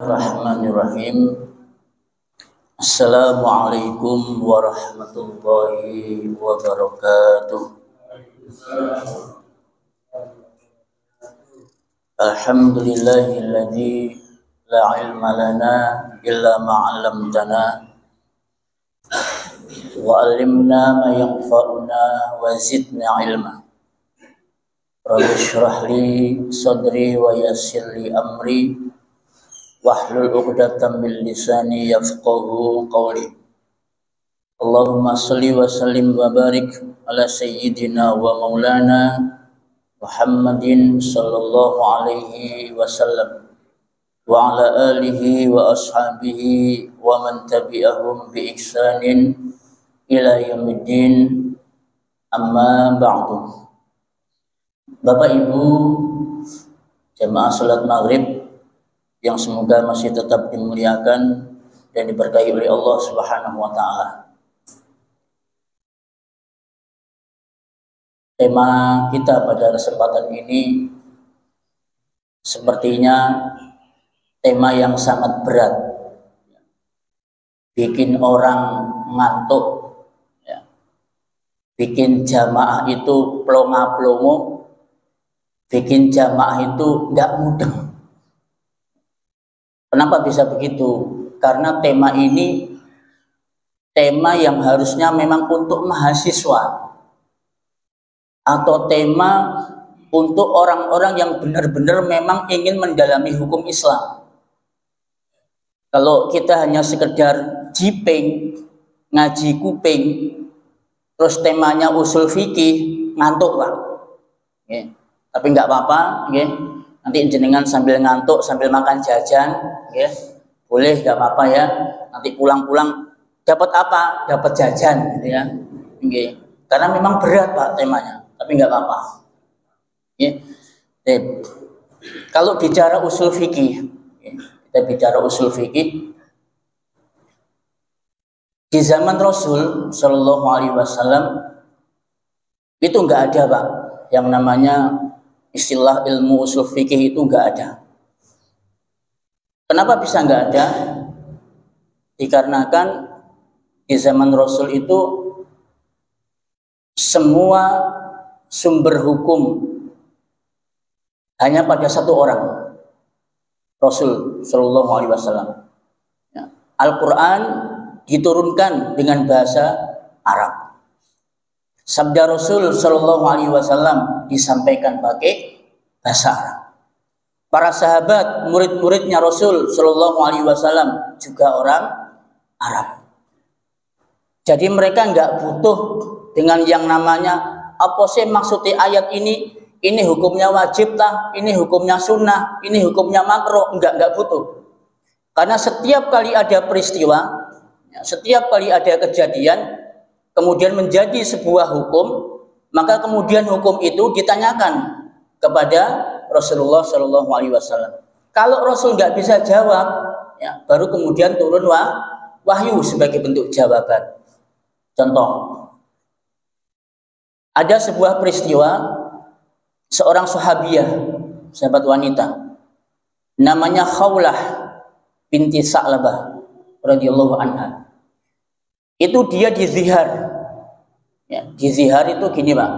Bismillahirrahmanirrahim. Assalamualaikum warahmatullahi wabarakatuh. Alhamdulillahilladzi la ilma lana illa ma 'allamtana wa 'allimna ma yanfa'una wa zidna ilma. Rabbi shrah li sadri wa yassir li amri wahlul 'uqdatam min lisani yafqahu qawli. Allahumma shalli wa sallim wa barik ala sayyidina wa maulana Muhammadin sallallahu alaihi wasallam wa ala alihi wa ashabihi wa man tabi'ahum bi ihsanin ila yaumiddin. Amma ba'du. Bapak Ibu jamaah salat maghrib yang semoga masih tetap dimuliakan dan diberkahi oleh Allah Subhanahu wa taala. Tema kita pada kesempatan ini sepertinya tema yang sangat berat, bikin orang ngantuk, ya. Bikin jamaah itu plonga-plongo, bikin jamaah itu nggak mudah. Kenapa bisa begitu? Karena tema ini tema yang harusnya memang untuk mahasiswa atau tema untuk orang-orang yang benar-benar memang ingin mendalami hukum Islam. Kalau kita hanya sekedar jiping, ngaji kuping, terus temanya usul fikih, ngantuk Pak. Ya. Tapi nggak apa-apa, ya. Nanti jenengan sambil ngantuk, sambil makan jajan, ya, boleh, nggak apa-apa ya. Nanti pulang-pulang dapat apa? Dapat jajan, gitu ya. Okay. Karena memang berat Pak temanya, tapi nggak apa-apa. Ya. Kalau bicara usul fikih, ya, kita bicara usul fikih di zaman Rasul Shallallahu Alaihi Wasallam itu nggak ada Pak yang namanya istilah ilmu usul fikih, itu nggak ada. Kenapa bisa nggak ada? Dikarenakan di zaman Rasul itu semua sumber hukum hanya pada satu orang, Rasul Shallallahu Alaihi Wasallam. Ya. Al-Quran diturunkan dengan bahasa Arab. Sabda Rasul Shallallahu Alaihi Wasallam disampaikan pakai bahasa Arab. Para sahabat, murid-muridnya Rasul Shallallahu Alaihi Wasallam juga orang Arab. Jadi mereka nggak butuh dengan yang namanya apa sih maksudnya ayat ini hukumnya wajib lah, ini hukumnya sunnah, ini hukumnya makruh, nggak butuh. Karena setiap kali ada peristiwa, setiap kali ada kejadian, kemudian menjadi sebuah hukum, maka kemudian hukum itu ditanyakan kepada Rasulullah Shallallahu Alaihi Wasallam. Kalau Rasul nggak bisa jawab, ya, baru kemudian turun wahyu sebagai bentuk jawaban. Contoh, ada sebuah peristiwa seorang sahabiah, sahabat wanita, namanya Khawlah binti Sa'labah radhiyallahu anha. Itu dia dizihar. Ya, dizihar itu gini Pak.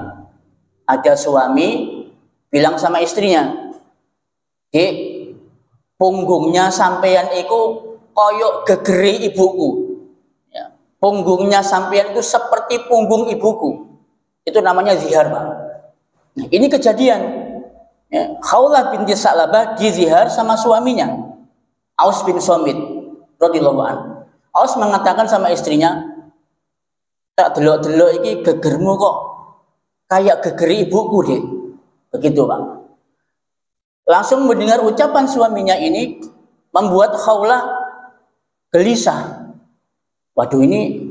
Ada suami bilang sama istrinya, "Dek, punggungnya sampean itu koyok gegeri ibuku. Ya, punggungnya sampean itu seperti punggung ibuku." Itu namanya zihar Pak. Nah, ini kejadian. Ya, Khawlah binti Sa'labah dizihar sama suaminya, Aus bin Somit radhiyallahu anhu. Aus mengatakan sama istrinya, "Tak delok-delok iki gegermu kok kayak gegeri ibuku deh." Begitu Pak. Langsung mendengar ucapan suaminya ini membuat Khawlah gelisah. Waduh, ini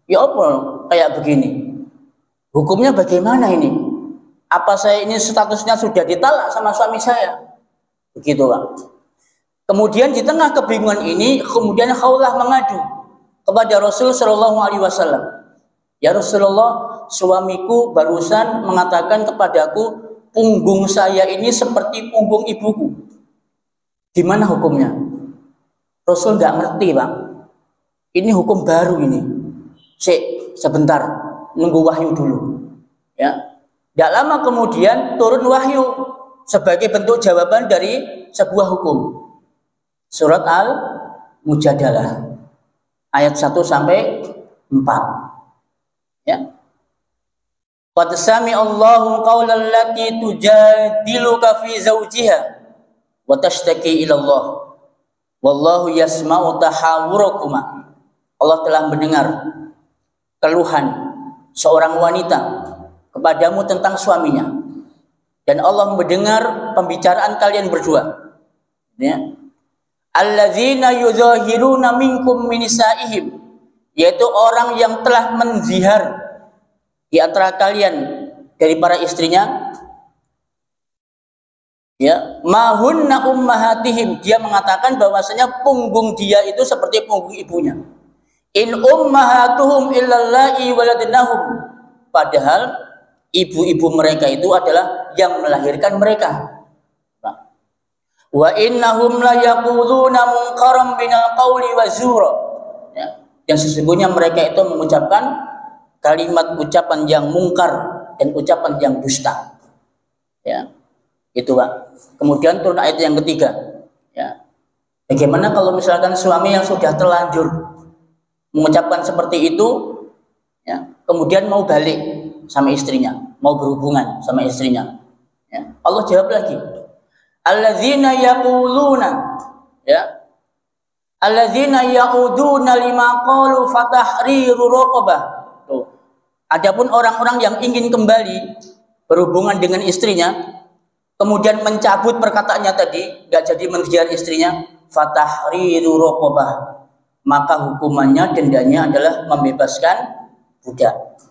ya apa kayak begini? Hukumnya bagaimana ini? Apa saya ini statusnya sudah ditalak sama suami saya? Begitu Pak. Kemudian di tengah kebingungan ini, kemudian Khawlah mengadu kepada Rasul Shallallahu Alaihi Wasallam. "Ya Rasulullah, suamiku barusan mengatakan kepadaku, punggung saya ini seperti punggung ibuku. Gimana hukumnya?" Rasul nggak ngerti, Pak. Ini hukum baru ini. Sebentar, nunggu wahyu dulu. Ya. Tidak lama kemudian turun wahyu sebagai bentuk jawaban dari sebuah hukum. Surat Al-Mujadalah ayat 1 sampai 4. Ya. Qad sami'allahu qaulal lati tujadiluka fi zawjiha wa tashtaki ila Allah. Wallahu yasma'u tahawurakuma. Allah telah mendengar keluhan seorang wanita kepadamu tentang suaminya, dan Allah mendengar pembicaraan kalian berdua. Ya. Alladzina yuzahiruna minkum min nisaihim, yaitu orang yang telah menzihar di antara kalian dari para istrinya. Ya, mahunna ummahatihim, dia mengatakan bahwasanya punggung dia itu seperti punggung ibunya. In ummahatuhum illallahi waladnahum, padahal ibu-ibu mereka itu adalah yang melahirkan mereka. Wa innahum la yaquluna munkaram binal qawli wa zura. Ya, dan sesungguhnya mereka itu mengucapkan kalimat ucapan yang mungkar dan ucapan yang dusta. Ya. Itu, Pak. Kemudian turun ayat yang ketiga. Ya. Bagaimana kalau misalkan suami yang sudah terlanjur mengucapkan seperti itu, ya, kemudian mau balik sama istrinya, mau berhubungan sama istrinya. Ya. Allah jawab lagi, alladzina yaquluna, ya, alladzina yauduna lima qalu fatahriru raqabah. Adapun orang-orang yang ingin kembali berhubungan dengan istrinya, kemudian mencabut perkataannya tadi, nggak jadi menziar istrinya, fatahriru raqabah, maka hukumannya, dendanya adalah membebaskan budak.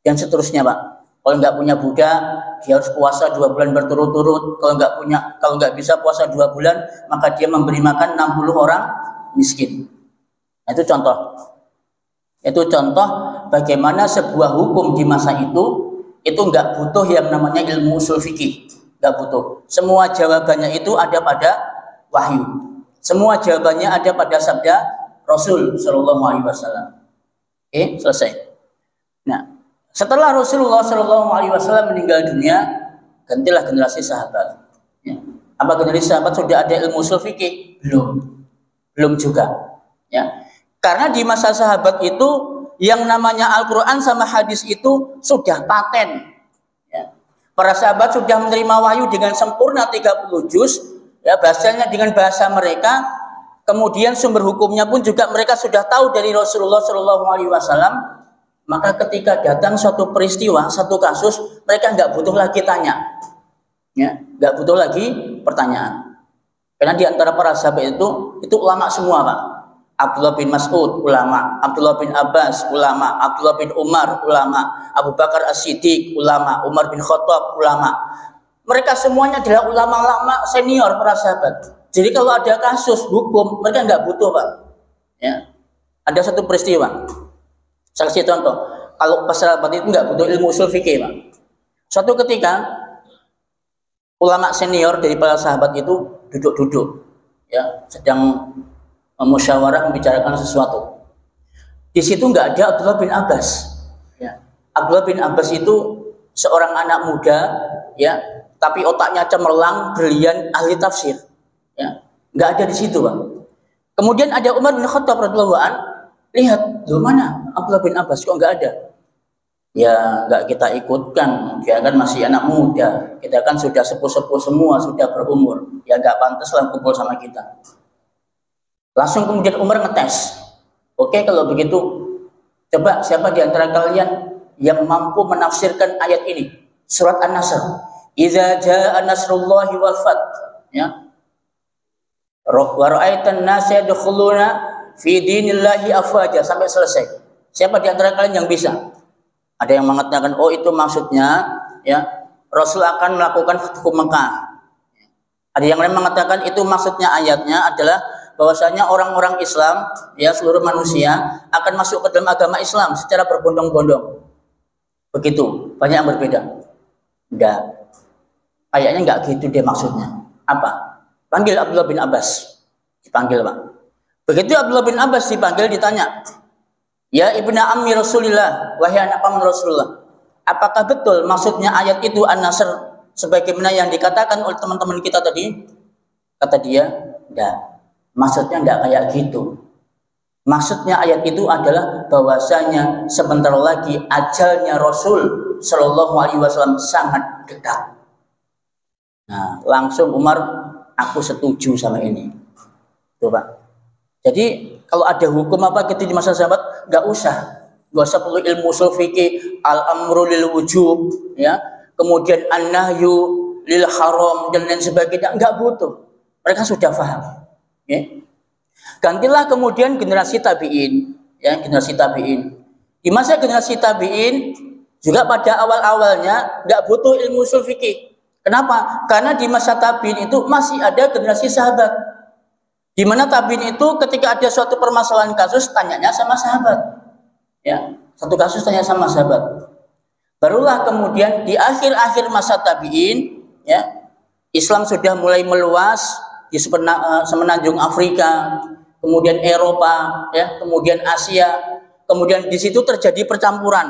Dan seterusnya, Pak. Kalau nggak punya budak, dia harus puasa 2 bulan berturut-turut. Kalau nggak bisa puasa 2 bulan, maka dia memberi makan 60 orang miskin. Nah, itu contoh. Itu contoh bagaimana sebuah hukum di masa itu nggak butuh yang namanya ilmu usul fikih. Nggak butuh. Semua jawabannya itu ada pada wahyu. Semua jawabannya ada pada sabda Rasul Shallallahu Alaihi Wasallam. Oke, selesai. Nah, setelah Rasulullah Shallallahu Alaihi Wasallam meninggal dunia, gantilah generasi sahabat. Ya. Apa generasi sahabat sudah ada ilmu usul fikih? Belum juga. Ya. Karena di masa sahabat itu yang namanya Al-Quran sama hadis itu sudah paten. Ya. Para sahabat sudah menerima wahyu dengan sempurna 30 juz, ya, bahasanya dengan bahasa mereka. Kemudian sumber hukumnya pun juga mereka sudah tahu dari Rasulullah Shallallahu Alaihi Wasallam. Maka ketika datang suatu peristiwa, satu kasus, mereka nggak butuh lagi tanya, ya, nggak butuh lagi pertanyaan. Karena di antara para sahabat itu ulama semua, Pak. Abdullah bin Mas'ud ulama, Abdullah bin Abbas ulama, Abdullah bin Umar ulama, Abu Bakar As-Siddiq ulama, Umar bin Khattab ulama. Mereka semuanya adalah ulama-ulama senior para sahabat. Jadi kalau ada kasus hukum, mereka nggak butuh, Pak. Ya. Ada satu peristiwa. Saya kasih contoh. Kalau pas sahabat itu nggak butuh ilmu usul fikih, Pak. Suatu ketika ulama senior dari para sahabat itu duduk-duduk, ya, sedang musyawarah membicarakan sesuatu. Di situ nggak ada Abdullah bin Abbas. Ya. Abdullah bin Abbas itu seorang anak muda, ya, tapi otaknya cemerlang, brilian, ahli tafsir. Ya, nggak ada di situ, Pak. Kemudian ada Umar bin Khattab radhiyallahu an, lihat, loh mana Abdullah bin Abbas kok nggak ada? Ya, nggak kita ikutkan, dia kan masih anak muda, kita kan sudah sepuh-sepuh semua, sudah berumur, ya nggak pantas lah kumpul sama kita. Langsung kemudian Umar ngetes, oke, kalau begitu, coba siapa di antara kalian yang mampu menafsirkan ayat ini, surat An-Nasr, Idza jaa nasrullahi wal fath, ya. Wa ra'aitan nasa yadkhuluna fi dinillahi afwaja, sampai selesai. Siapa di antara kalian yang bisa? Ada yang mengatakan, oh itu maksudnya, ya, Rasul akan melakukan fathu Mekah. Ada yang lain mengatakan itu maksudnya ayatnya adalah bahwasanya orang-orang Islam, ya, seluruh manusia akan masuk ke dalam agama Islam secara berbondong-bondong. Begitu, banyak yang berbeda. Enggak. Kayaknya enggak gitu deh maksudnya. Apa? Panggil Abdullah bin Abbas. Dipanggil, Pak. Begitu Abdullah bin Abbas dipanggil, ditanya, ya ibna ammi Rasulillah, wahai anak paman Rasulullah, apakah betul maksudnya ayat itu An-Nasr sebagaimana yang dikatakan oleh teman-teman kita tadi? Kata dia, enggak. Maksudnya enggak kayak gitu. Maksudnya ayat itu adalah bahwasanya sebentar lagi ajalnya Rasul Shallallahu Alaihi Wasallam sangat dekat. Nah, langsung Umar, aku setuju sama ini. Coba. Jadi kalau ada hukum apa gitu di masa sahabat, nggak usah perlu ilmu ushul fikih, al-amru lil wujub, ya, kemudian an-nahyu lil haram dan lain sebagainya, nggak butuh. Mereka sudah paham. Ya. Gantilah kemudian generasi tabiin, ya, generasi tabiin. Di masa generasi tabiin juga pada awal-awalnya nggak butuh ilmu ushul fikih. Kenapa? Karena di masa tabiin itu masih ada generasi sahabat. Di mana tabiin itu ketika ada suatu permasalahan kasus tanyanya sama sahabat, ya, satu kasus tanya sama sahabat. Barulah kemudian di akhir-akhir masa tabiin, ya, Islam sudah mulai meluas di semenanjung Afrika, kemudian Eropa, ya, kemudian Asia, kemudian di situ terjadi percampuran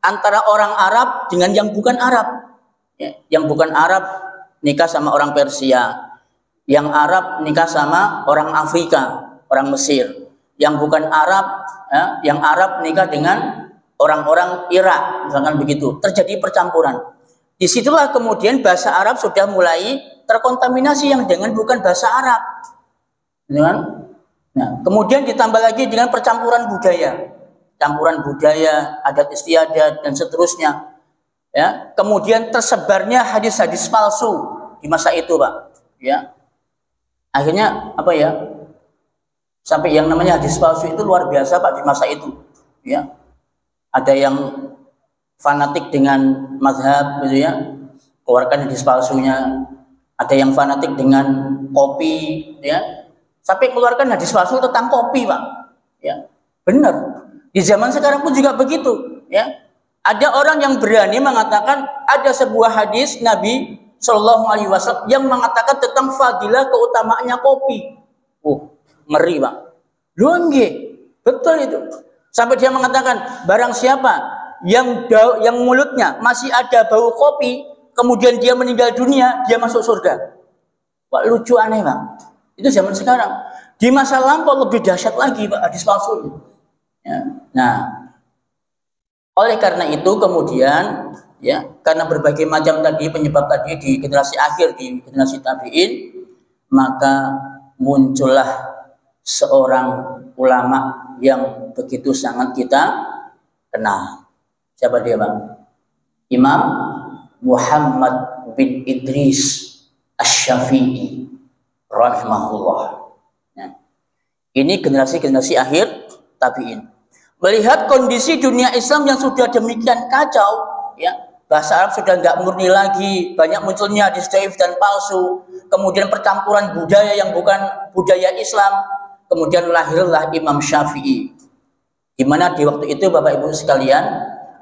antara orang Arab dengan yang bukan Arab, ya, yang bukan Arab nikah sama orang Persia. Yang Arab nikah sama orang Afrika, orang Mesir. Yang bukan Arab, ya, yang Arab nikah dengan orang-orang Irak, misalkan begitu. Terjadi percampuran. Disitulah kemudian bahasa Arab sudah mulai terkontaminasi yang dengan bukan bahasa Arab. Nah, kemudian ditambah lagi dengan percampuran budaya, campuran budaya, adat istiadat dan seterusnya. Ya, kemudian tersebarnya hadis-hadis palsu di masa itu, Pak. Ya. Akhirnya apa ya? Sampai yang namanya hadis palsu itu luar biasa, Pak, di masa itu. Ya. Ada yang fanatik dengan mazhab gitu ya, keluarkan hadis palsunya. Ada yang fanatik dengan kopi, ya. Sampai keluarkan hadis palsu tentang kopi, Pak. Ya. Benar. Di zaman sekarang pun juga begitu, ya. Ada orang yang berani mengatakan ada sebuah hadis Nabi Shallallahu Alaihi Wasallam yang mengatakan tentang fadilah keutamaannya kopi. Ngeri, Pak. Luangge, betul itu. Sampai dia mengatakan barang siapa yang mulutnya masih ada bau kopi, kemudian dia meninggal dunia, dia masuk surga. Wah, lucu aneh, Pak. Itu zaman sekarang. Di masa lampau lebih dahsyat lagi, Pak, hadis palsu. Ya. Nah, oleh karena itu kemudian, ya, karena berbagai macam tadi penyebab tadi di generasi akhir, di generasi tabi'in, maka muncullah seorang ulama yang begitu sangat kita kenal. Siapa dia, Bang? Imam Muhammad bin Idris Asy-Syafi'i rahimahullah. Ya. Ini generasi-generasi akhir tabi'in. Melihat kondisi dunia Islam yang sudah demikian kacau, ya, bahasa Arab sudah nggak murni lagi, banyak munculnya hadis dhaif dan palsu, kemudian percampuran budaya yang bukan budaya Islam, kemudian lahirlah Imam Syafi'i. Di mana di waktu itu Bapak Ibu sekalian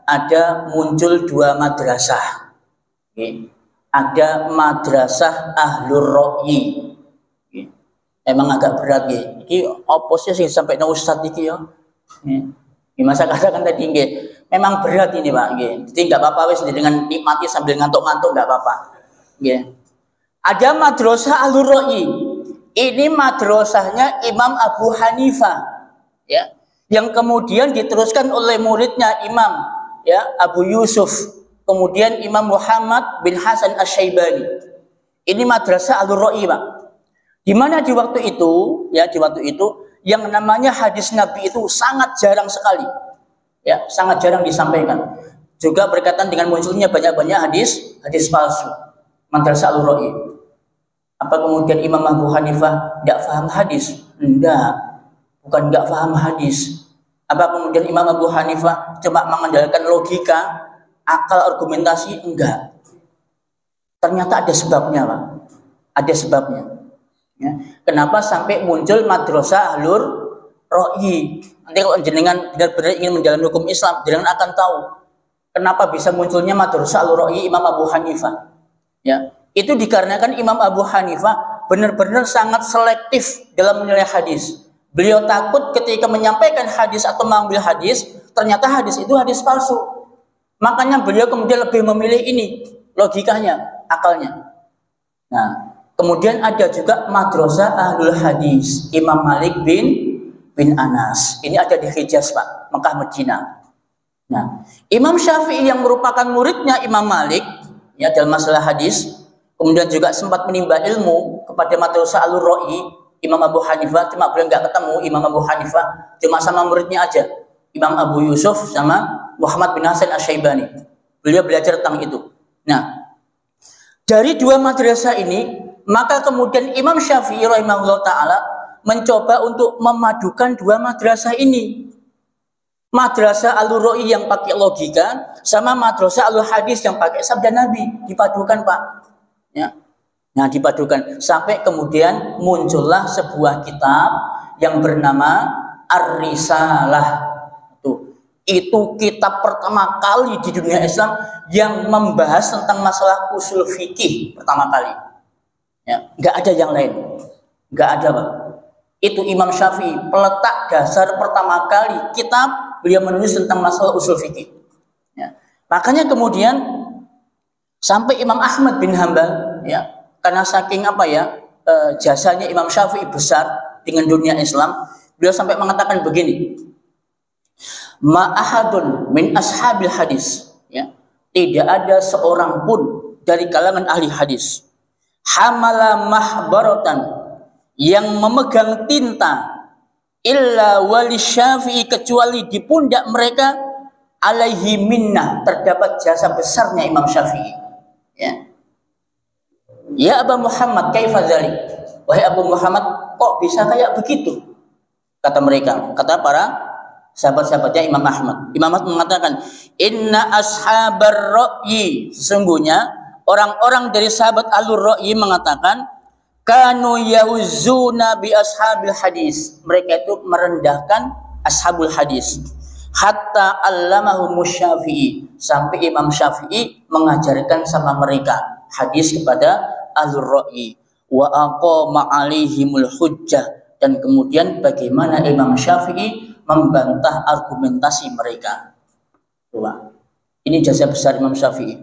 ada muncul dua madrasah. Okay. Ada madrasah Ahlur Ra'yi. Okay. Emang agak berat ya. Ini oposisi sampai na ustadz iki ya. Di masa katakan tadi nggih, memang berat ini, Pak, nggih. Jadi enggak apa-apa wis dengan nikmati sambil ngantuk-ngantuk enggak apa-apa. Nggih. Ada madrasah Ahlur Ra'yi. Ini madrasahnya Imam Abu Hanifah, ya. Yang kemudian diteruskan oleh muridnya Imam, ya, Abu Yusuf, kemudian Imam Muhammad bin Hasan Asy-Syaibani. Ini madrasah Ahlur Ra'yi, Pak. Di mana di waktu itu, ya, di waktu itu yang namanya hadis Nabi itu sangat jarang sekali, ya, sangat jarang disampaikan. Juga berkaitan dengan munculnya banyak-banyak hadis palsu. Madrasah Ahlur Ra'yi. Apa kemudian Imam Abu Hanifah tidak paham hadis? Enggak, bukan enggak paham hadis. Apa kemudian Imam Abu Hanifah cuma mengandalkan logika, akal, argumentasi? Enggak. Ternyata ada sebabnya, Pak. Ada sebabnya. Ya. Kenapa sampai muncul madrasah Ahlur Ra'yi? Nanti kalau jenengan benar-benar ingin menjalani hukum Islam, jenengan akan tahu kenapa bisa munculnya madrasah Ahlur Ra'yi Imam Abu Hanifah. Ya, itu dikarenakan Imam Abu Hanifah benar-benar sangat selektif dalam menilai hadis. Beliau takut ketika menyampaikan hadis atau mengambil hadis, ternyata hadis itu hadis palsu. Makanya beliau kemudian lebih memilih ini, logikanya, akalnya. Nah, kemudian ada juga madrasah ahlul hadis, Imam Malik bin Anas. Ini ada di Hijaz, Pak, Mekah, Madinah. Nah, Imam Syafi'i yang merupakan muridnya Imam Malik, ya, dalam masalah hadis, kemudian juga sempat menimba ilmu kepada madrasah Al-Ra'i, Imam Abu Hanifah, cuma beliau nggak ketemu Imam Abu Hanifah, cuma sama muridnya aja, Imam Abu Yusuf sama Muhammad bin Hasan Asy-Syaibani. Beliau belajar tentang itu. Nah, dari dua madrasah ini, maka kemudian Imam Syafi'i rahimahullah ta'ala mencoba untuk memadukan dua madrasah ini. Madrasah Al-Ra'i yang pakai logika sama madrasah Al-Hadis yang pakai sabda Nabi, dipadukan, Pak. Ya. Nah, dipadukan sampai kemudian muncullah sebuah kitab yang bernama Ar-Risalah. Itu kitab pertama kali di dunia Islam yang membahas tentang masalah usul fikih pertama kali. Ya, nggak ada yang lain, nggak ada, Pak. Itu Imam Syafi'i, peletak dasar pertama kali kitab beliau menulis tentang masalah usul fikih. Ya. Makanya kemudian sampai Imam Ahmad bin Hanbal, ya, karena saking jasanya Imam Syafi'i besar dengan dunia Islam, beliau sampai mengatakan begini, ma'ahadun min ashabil hadis, ya, tidak ada seorang pun dari kalangan ahli hadis, hamala mahbaratan, yang memegang tinta, illa wali Syafi'i, kecuali di pundak mereka alaihi minnah, terdapat jasa besarnya Imam Syafi'i. Ya. Ya Abu Muhammad, kaifa dzalik? Wahai Abu Muhammad, kok bisa kayak begitu? Kata mereka, kata para sahabat-sahabatnya Imam Ahmad. Imam Ahmad mengatakan, inna ashabar ra'yi, sesungguhnya orang-orang dari sahabat alur ra'yi mengatakan, kanu yahuzuna bi ashabil hadis, mereka itu merendahkan ashabul hadis, hatta allamahum Syafi'i, sampai Imam Syafi'i mengajarkan sama mereka hadis kepada ahlur ra'yi, wa aqama alaihimul hujjah, dan kemudian bagaimana Imam Syafi'i membantah argumentasi mereka. Tuh, ini jasa besar Imam Syafi'i.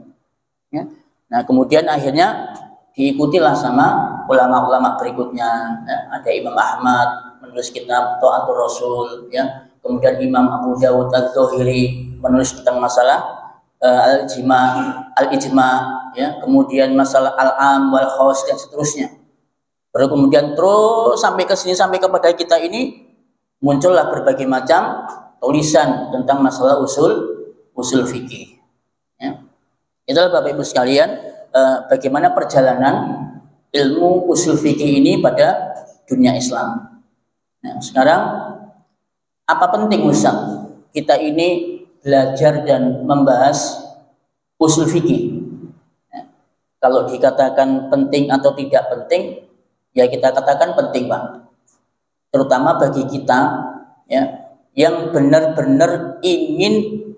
Ya. Nah, kemudian akhirnya diikutilah sama ulama-ulama berikutnya. Ya. Ada Imam Ahmad menulis kitab Ta'atur Rasul, ya. Kemudian Imam Abu Dawud Al-Zahiri menulis tentang masalah al-ijma, ya. Kemudian masalah al-am wal khawas dan seterusnya. Baru kemudian terus sampai ke sini, sampai kepada kita ini muncullah berbagai macam tulisan tentang masalah usul fikih. Ya. Itulah Bapak Ibu sekalian, bagaimana perjalanan ilmu usul fikih ini pada dunia Islam. Nah, sekarang apa penting Ustaz kita ini belajar dan membahas usul fikih? Ya. Kalau dikatakan penting atau tidak penting, ya kita katakan penting, Pak. Terutama bagi kita, ya, yang benar-benar ingin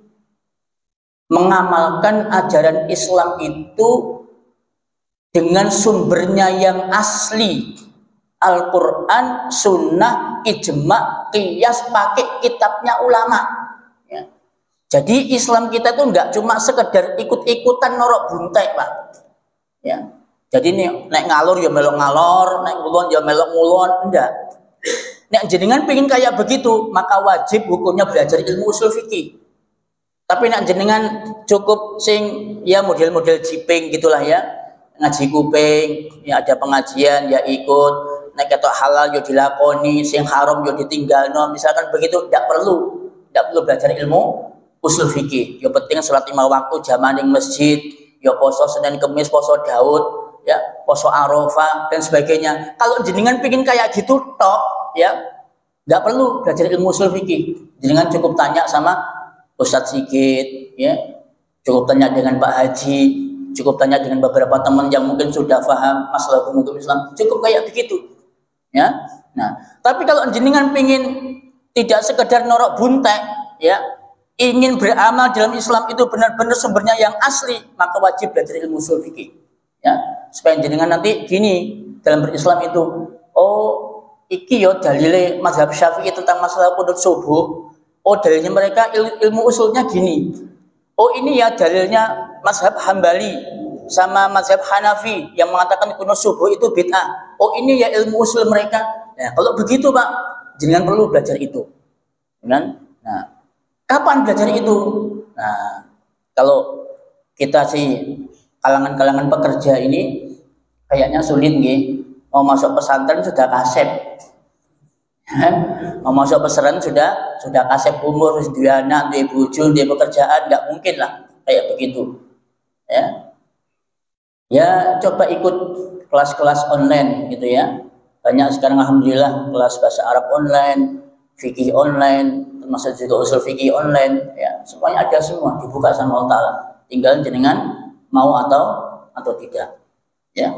mengamalkan ajaran Islam itu dengan sumbernya yang asli, Al-Quran, Sunnah, Ijma, Qiyas, pakai kitabnya ulama. Ya. Jadi Islam kita itu enggak cuma sekedar ikut-ikutan norok buntek, Pak. Ya. Jadi naik ngalor ya melok ngalor, naik ngulon ya melok ngulon, enggak. Nek jenengan pengen kayak begitu, maka wajib hukumnya belajar ilmu usul fikih. Tapi nek jenengan cukup sing ya model-model jiping gitulah ya, ngaji kuping, ya ada pengajian ya ikut, nek ketok halal yo dilakoni, sing haram yo ditinggalno, misalkan begitu, tidak perlu belajar ilmu usul fikih. Yo penting sholat 5 waktu jamaah ning masjid, yo poso Senin Kemis, poso Daud, ya poso Arafah dan sebagainya. Kalau jenengan pengen kayak gitu tok, ya nggak perlu belajar ilmu usul fikih. Jenengan cukup tanya sama Ustadz Sigit, ya cukup tanya dengan Pak Haji, cukup tanya dengan beberapa teman yang mungkin sudah paham masalah hukum Islam, cukup kayak begitu, ya. Nah, tapi kalau jenengan pengen tidak sekedar norok buntek, ya ingin beramal dalam Islam itu benar-benar sumbernya yang asli, maka wajib belajar ilmu usul fikih, ya supaya jenengan nanti gini dalam berislam itu, oh iki yo dalile mazhab Syafi'i tentang masalah qunut subuh. Oh, dalilnya mereka ilmu usulnya gini. Oh, ini ya dalilnya mazhab Hambali sama mazhab Hanafi yang mengatakan qunut subuh itu bid'ah. Oh, ini ya ilmu usul mereka. Nah, kalau begitu Pak, jangan perlu belajar itu. Kan? Nah, kapan belajar itu? Nah, kalau kita sih kalangan-kalangan pekerja ini kayaknya sulit nih. Mau masuk pesantren sudah kasep. Mau masuk pesantren sudah kasep umur, dua anak, dua bojo, dua pekerjaan, nggak mungkin lah kayak begitu. Ya coba ikut kelas-kelas online gitu ya. Banyak sekarang alhamdulillah kelas bahasa Arab online, fikih online, termasuk juga usul fikih online. Ya semuanya ada semua dibuka sama Allah Taala. Tinggal jenengan mau atau tidak. Ya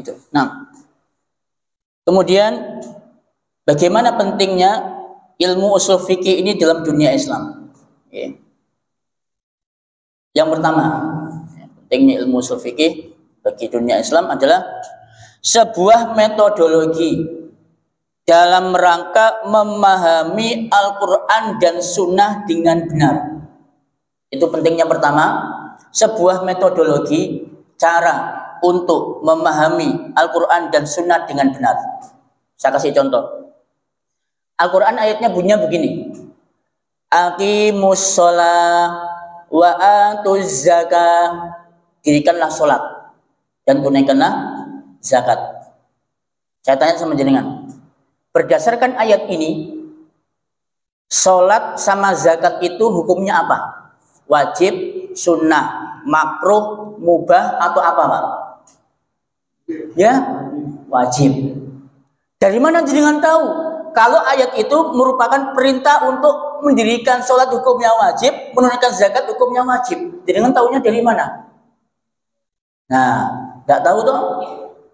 itu. Nah. Kemudian bagaimana pentingnya ilmu usul fikih ini dalam dunia Islam? Yang pertama, pentingnya ilmu usul fikih bagi dunia Islam adalah sebuah metodologi dalam rangka memahami Al-Quran dan Sunnah dengan benar. Itu pentingnya pertama, sebuah metodologi cara untuk memahami Al-Quran dan Sunnah dengan benar. Saya kasih contoh. Al-Quran ayatnya bunyinya begini. Aqimus sholah wa atuz zakah. Dirikanlah sholat dan tunaikanlah zakat. Saya tanya sama jenengan. Berdasarkan ayat ini, sholat sama zakat itu hukumnya apa? Wajib, sunnah, makruh, mubah, atau apa Pak? Ya, wajib. Dari mana jenengan tahu? Kalau ayat itu merupakan perintah untuk mendirikan sholat hukumnya wajib, menunaikan zakat hukumnya wajib. Jenengan tahunya dari mana? Nah, nggak tahu toh?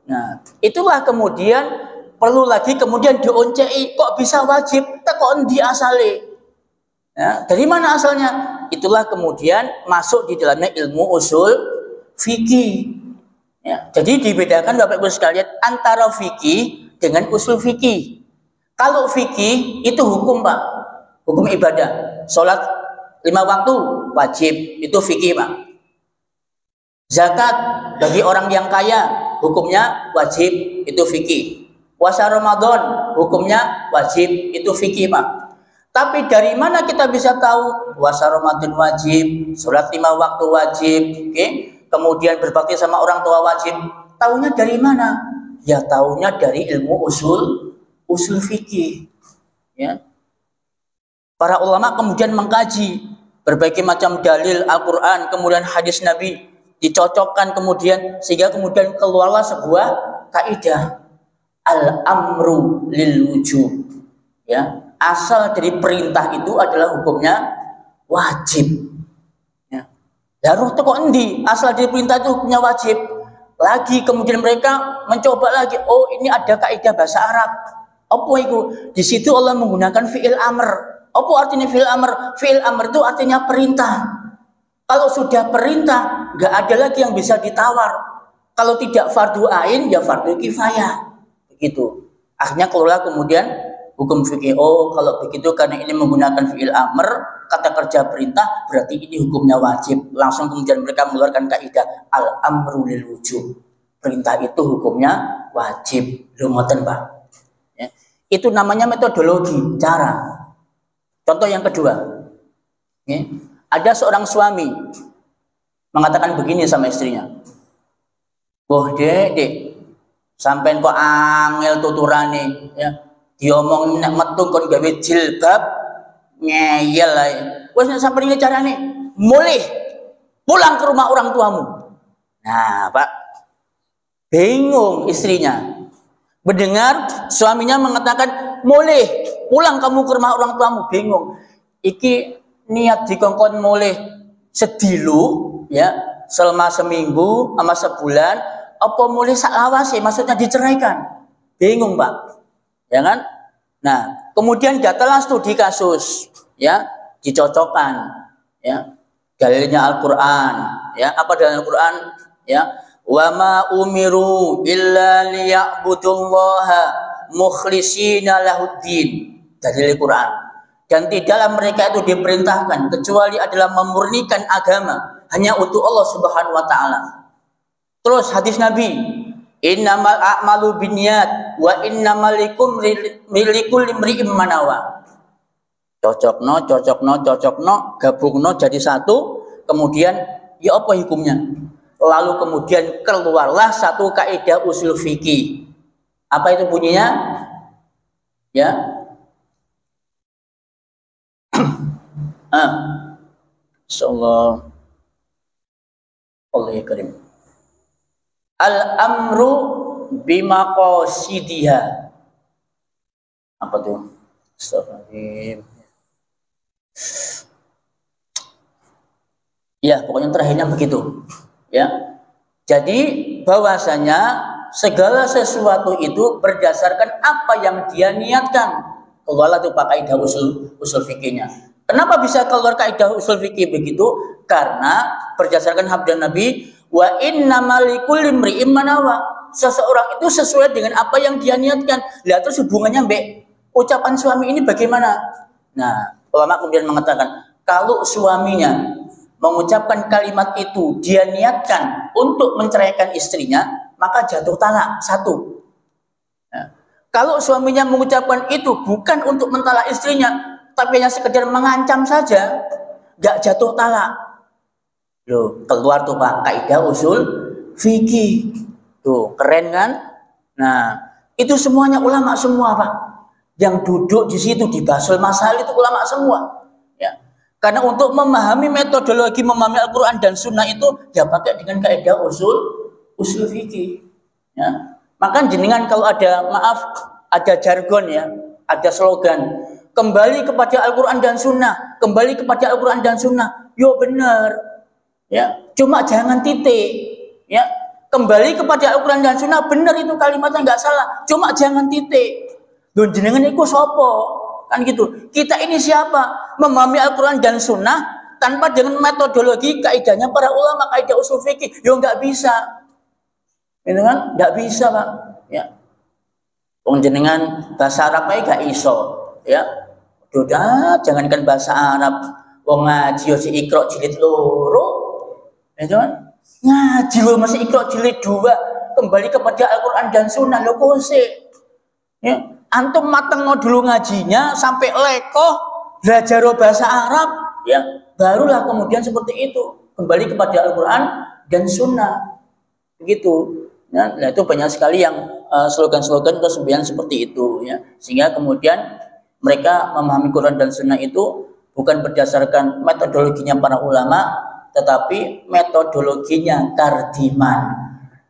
Nah, itulah kemudian perlu lagi kemudian dioncei, kok bisa wajib? Tekon di asale. Ya, dari mana asalnya? Itulah kemudian masuk di dalamnya ilmu usul fikih. Ya, jadi dibedakan Bapak Ibu sekalian antara fikih dengan usul fikih. Kalau fikih itu hukum Pak, hukum ibadah. Sholat 5 waktu wajib, itu fikih Pak. Zakat bagi orang yang kaya hukumnya wajib, itu fikih. Puasa Ramadan hukumnya wajib, itu fikih Pak. Tapi dari mana kita bisa tahu puasa Ramadan wajib, sholat 5 waktu wajib, kemudian berbakti sama orang tua wajib? Tahunya dari mana? Ya tahunya dari ilmu usul fikih. Ya. Para ulama kemudian mengkaji berbagai macam dalil Al-Quran, kemudian hadis Nabi, dicocokkan kemudian sehingga kemudian keluarlah sebuah kaidah al-amru lil wujub. Ya. Asal dari perintah itu adalah hukumnya wajib. Ya. Lalu kok endi? Asal dari perintah itu hukumnya wajib. Lagi kemudian mereka mencoba lagi. Oh, ini ada kaidah bahasa Arab. Apa itu? Di situ Allah menggunakan fi'il amr. Apa artinya fi'il amr? Fi'il amr itu artinya perintah. Kalau sudah perintah, nggak ada lagi yang bisa ditawar. Kalau tidak fardu ain, ya fardu kifayah. Begitu. Akhirnya keluarlah kemudian hukum fikih. Oh, kalau begitu karena ini menggunakan fi'il amr, kata kerja perintah, berarti ini hukumnya wajib. Langsung kemudian mereka mengeluarkan kaidah al-amru lil wujub. Perintah itu hukumnya wajib. Lumatan Pak. Ya. Itu namanya metodologi, cara. Contoh yang kedua. Ya. Ada seorang suami mengatakan begini sama istrinya. Boh dek, sampean kok angel tuturane, ya. Diomong nek metu kon gawe jilbab ngeyel ae. Wes nek sampeyan iki carane mulih pulang ke rumah orang tuamu. Nah, Pak. Bingung istrinya. Mendengar suaminya mengatakan mulih pulang kamu ke rumah orang tuamu, bingung. Iki niat dikongkon mulih sedilu ya, selama seminggu sama sebulan apa mulih sak lawase, maksudnya diceraikan. Bingung, Pak. Ya kan? Nah, kemudian datanglah studi kasus, ya, dicocokkan, ya, dalilnya Al-Quran, ya, apa dalil Al-Quran, ya, wa ma umiru illa liya'budullaha mukhlishina lahuddin, dalil Quran. Dan tidaklah mereka itu diperintahkan kecuali adalah memurnikan agama hanya untuk Allah Subhanahu wa taala. Terus hadis Nabi, innamal a'malu binniyat wa innamal likulli imri'in ma nawa. Cocokno, gabungno jadi satu, kemudian ya apa hukumnya? Lalu kemudian keluarlah satu kaidah usul fikih. Apa itu bunyinya? Ya. Insyaallah. Allah ya karim. Al-amru bimaqasidiha. Apa tuh? Astagfirullahaladzim. Ya, pokoknya terakhirnya begitu. Ya. Jadi bahwasanya segala sesuatu itu berdasarkan apa yang dia niatkan. Keluarlah tuh pakai kaidah usul fikihnya. Kenapa bisa keluar kaidah usul fikih begitu? Karena berdasarkan sabda Nabi, wa innamal likulli imri'in ma nawa. Seseorang itu sesuai dengan apa yang dia niatkan. Lihat terus hubungannya mbek ucapan suami ini bagaimana? Nah, ulama kemudian mengatakan, kalau suaminya mengucapkan kalimat itu dia niatkan untuk menceraikan istrinya, maka jatuh talak satu. Nah, kalau suaminya mengucapkan itu bukan untuk mentalak istrinya, tapi hanya sekedar mengancam saja, gak jatuh talak. Loh, keluar tuh Pak kaidah usul fikih. Tuh, keren kan? Nah, itu semuanya ulama semua Pak. Yang duduk di situ di Basul Masail itu ulama semua. Ya. Karena untuk memahami metodologi memahami Al-Qur'an dan Sunnah itu ya pakai dengan kaidah usul fikih. Ya. Maka jenengan kalau ada ada jargon ya, ada slogan, kembali kepada Al-Quran dan Sunnah, kembali kepada Al-Quran dan Sunnah. Yo benar, ya. Cuma jangan titik, ya. Kembali kepada Al-Quran dan Sunnah, benar itu kalimatnya nggak salah. Cuma jangan titik. Loh jenengan iku sopo, kan gitu. Kita ini siapa? Memahami Al-Quran dan Sunnah tanpa dengan metodologi kaidahnya para ulama, kaidah usul fikih. Yo nggak bisa, itu kan? Nggak bisa Pak, ya. Jenengan bahasa Arab aja gak iso, ya. Udah, jangankan bahasa Arab, wong ngaji yo si Iqra jilid loro. Ya kan? Ngaji lo masih Iqra jilid 2, kembali kepada Al-Qur'an dan Sunnah lo kose. Ya, antum mateng dulu ngajinya sampai lekoh, belajar bahasa Arab, ya, barulah kemudian seperti itu, kembali kepada Al-Qur'an dan Sunnah. Begitu. Ya, nah itu banyak sekali yang slogan-slogan kesembilan seperti itu, ya. Sehingga kemudian mereka memahami Quran dan Sunnah itu bukan berdasarkan metodologinya para ulama, tetapi metodologinya Kardiman,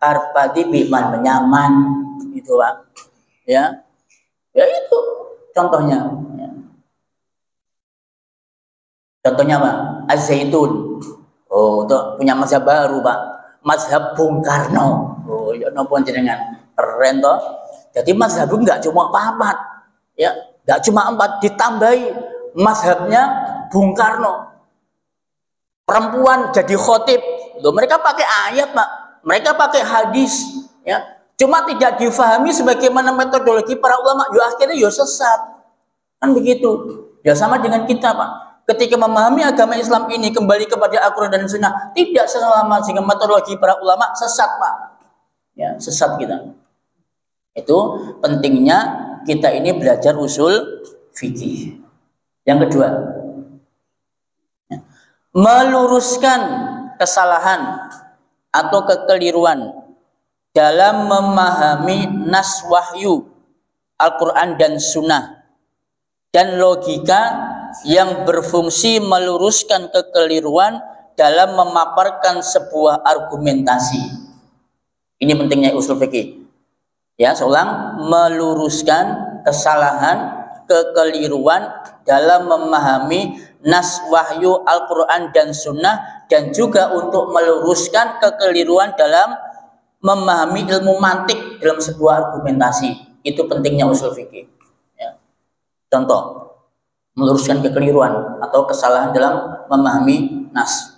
Karpadi Biman menyaman, gitu Pak. Ya, ya itu contohnya. Ya. Contohnya Pak, Az-Zaitun. Oh, itu punya mazhab baru Pak, mazhab Bung Karno. Oh, ya nopo jenengan keren toh. Jadi mazhab enggak cuma 4, ya. Tidak cuma 4, ditambahi mazhabnya Bung Karno. Perempuan jadi khotib. Loh, mereka pakai ayat Pak, mereka pakai hadis, ya. Cuma tidak difahami sebagaimana metodologi para ulama, yo akhirnya yo sesat. Kan begitu. Ya sama dengan kita Pak. Ketika memahami agama Islam ini kembali kepada Al-Quran dan Sunnah, tidak selama dengan metodologi para ulama, sesat Pak. Ya, sesat kita. Itu pentingnya kita ini belajar usul fikih. Yang kedua, meluruskan kesalahan atau kekeliruan dalam memahami nas wahyu Al-Quran dan Sunnah dan logika yang berfungsi meluruskan kekeliruan dalam memaparkan sebuah argumentasi. Ini pentingnya usul fikih. Ya, seulang, meluruskan kesalahan, kekeliruan dalam memahami nas wahyu Al-Quran dan Sunnah, dan juga untuk meluruskan kekeliruan dalam memahami ilmu mantik dalam sebuah argumentasi. Itu pentingnya usul fikih. Ya. Contoh, meluruskan kekeliruan atau kesalahan dalam memahami nas.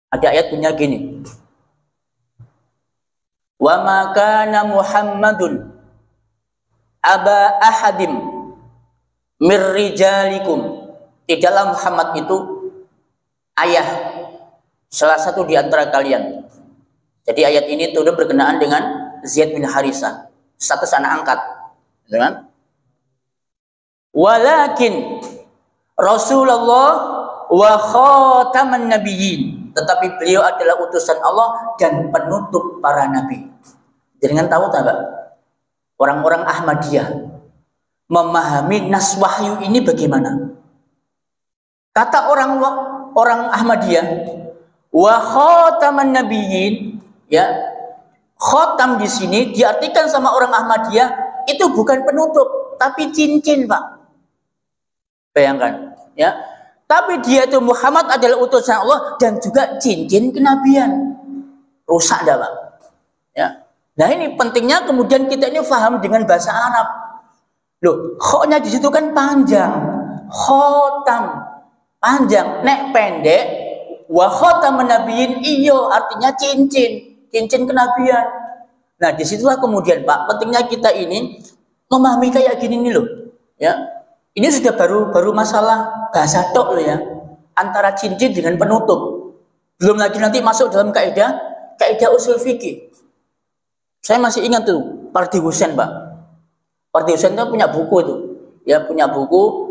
Ada ayat punya gini, wa ma kana Muhammadun aba ahadim mir rijalikum. Tidaklah Muhammad itu ayah salah satu di antara kalian. Jadi ayat ini turun berkenaan dengan Zaid bin Harisah, status anak angkat, kan? Walakin Rasulullah wa khataman nabiyyin, tetapi beliau adalah utusan Allah dan penutup para nabi. Dengan tahu tak, Pak? Orang-orang Ahmadiyah memahami nas wahyu ini bagaimana? Kata orang Ahmadiyah, wa khataman nabiyyin, ya, khatam di sini diartikan sama orang Ahmadiyah itu bukan penutup, tapi cincin, Pak. Bayangkan, ya. Tapi dia itu Muhammad adalah utusan Allah dan juga cincin kenabian. Rusak dah, Pak. Ya. Nah, ini pentingnya kemudian kita ini paham dengan bahasa Arab. Loh, khoknya di situ kan panjang. Khotam panjang, nek pendek, wa khataman nabiyyin, iyo artinya cincin kenabian. Nah, disitulah kemudian, Pak, pentingnya kita ini memahami kayak gini nih loh, ya. Ini sudah baru masalah bahasa tok loh, ya, antara cincin dengan penutup. Belum lagi nanti masuk dalam kaidah usul fikih. Saya masih ingat tuh Pardi Husain, Pak. Pardi Husain itu punya buku itu, ya, punya buku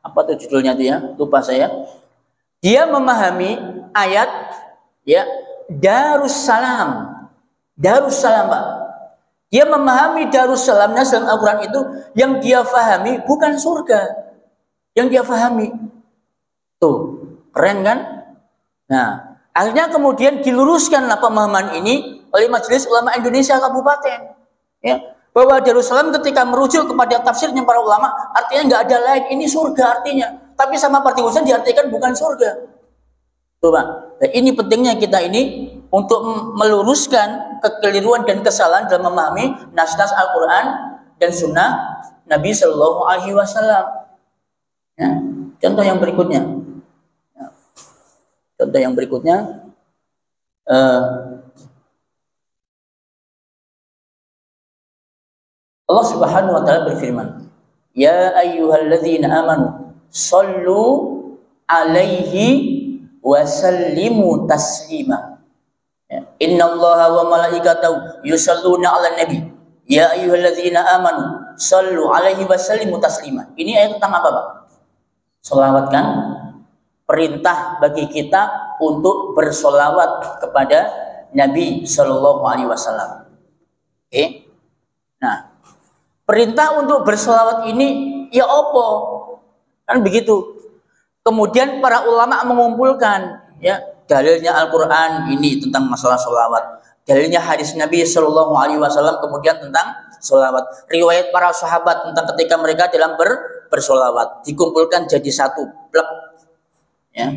apa tuh judulnya tuh, ya, lupa saya. Dia memahami ayat, ya, Darussalam, Pak. Dia memahami Darussalamnya dalam Al-Quran itu, yang dia fahami bukan surga, yang dia fahami tuh, keren kan? Nah, akhirnya kemudian diluruskanlah pemahaman ini oleh Majelis Ulama Indonesia Kabupaten, ya, bahwa Darussalam ketika merujuk kepada tafsirnya para ulama, artinya nggak ada lain, ini surga artinya. Tapi sama Pardi Husain diartikan bukan surga. Tuh, Pak. Nah, ini pentingnya kita ini untuk meluruskan kekeliruan dan kesalahan dalam memahami nas-nas Al-Quran dan Sunnah Nabi Shallallahu Alaihi Wasallam. Ya. Contoh yang berikutnya. Ya. Contoh yang berikutnya. Allah Subhanahu wa taala berfirman, "Ya ayyuhalladzina amanu shallu alaihi wa sallimu taslima." Ya. Innallaha wa malaikatahu yusalluna 'alan nabi. Ya ayyuhalladzina amanu shallu alaihi wa sallimu taslima. Ini ayat tentang apa, Pak? Selawat, kan? Perintah bagi kita untuk bersolawat kepada Nabi Shallallahu Alaihi Wasallam. Oke? Nah, perintah untuk bersolawat ini ya opo, kan begitu. Kemudian para ulama mengumpulkan, ya, dalilnya Al-Quran ini tentang masalah solawat, dalilnya hadis Nabi Shallallahu Alaihi Wasallam kemudian tentang solawat, riwayat para sahabat tentang ketika mereka dalam bersolawat, dikumpulkan jadi satu blok, ya.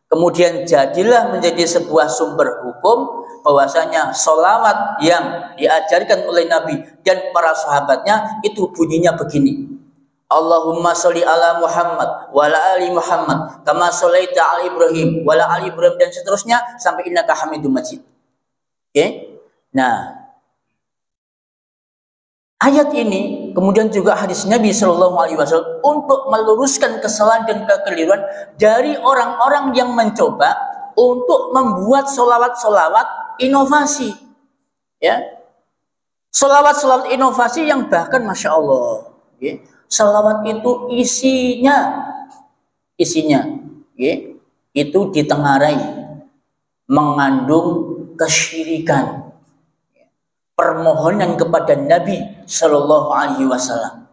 Kemudian jadilah menjadi sebuah sumber hukum bahwasanya solawat yang diajarkan oleh Nabi dan para sahabatnya itu bunyinya begini: Allahumma sholli ala Muhammad wa ala ali Muhammad kama sholaita ala Ibrahim wa ala ali Ibrahim, dan seterusnya sampai innaka Hamidum Majid. Oke? Nah, ayat ini kemudian juga hadis Nabi Shallallahu Alaihi Wasallam untuk meluruskan kesalahan dan kekeliruan dari orang-orang yang mencoba untuk membuat solawat-solawat inovasi, ya, solawat inovasi yang bahkan masya Allah, ya, solawat itu isinya, ya, itu ditengarai mengandung kesyirikan, permohonan kepada Nabi Shallallahu Alaihi Wasallam.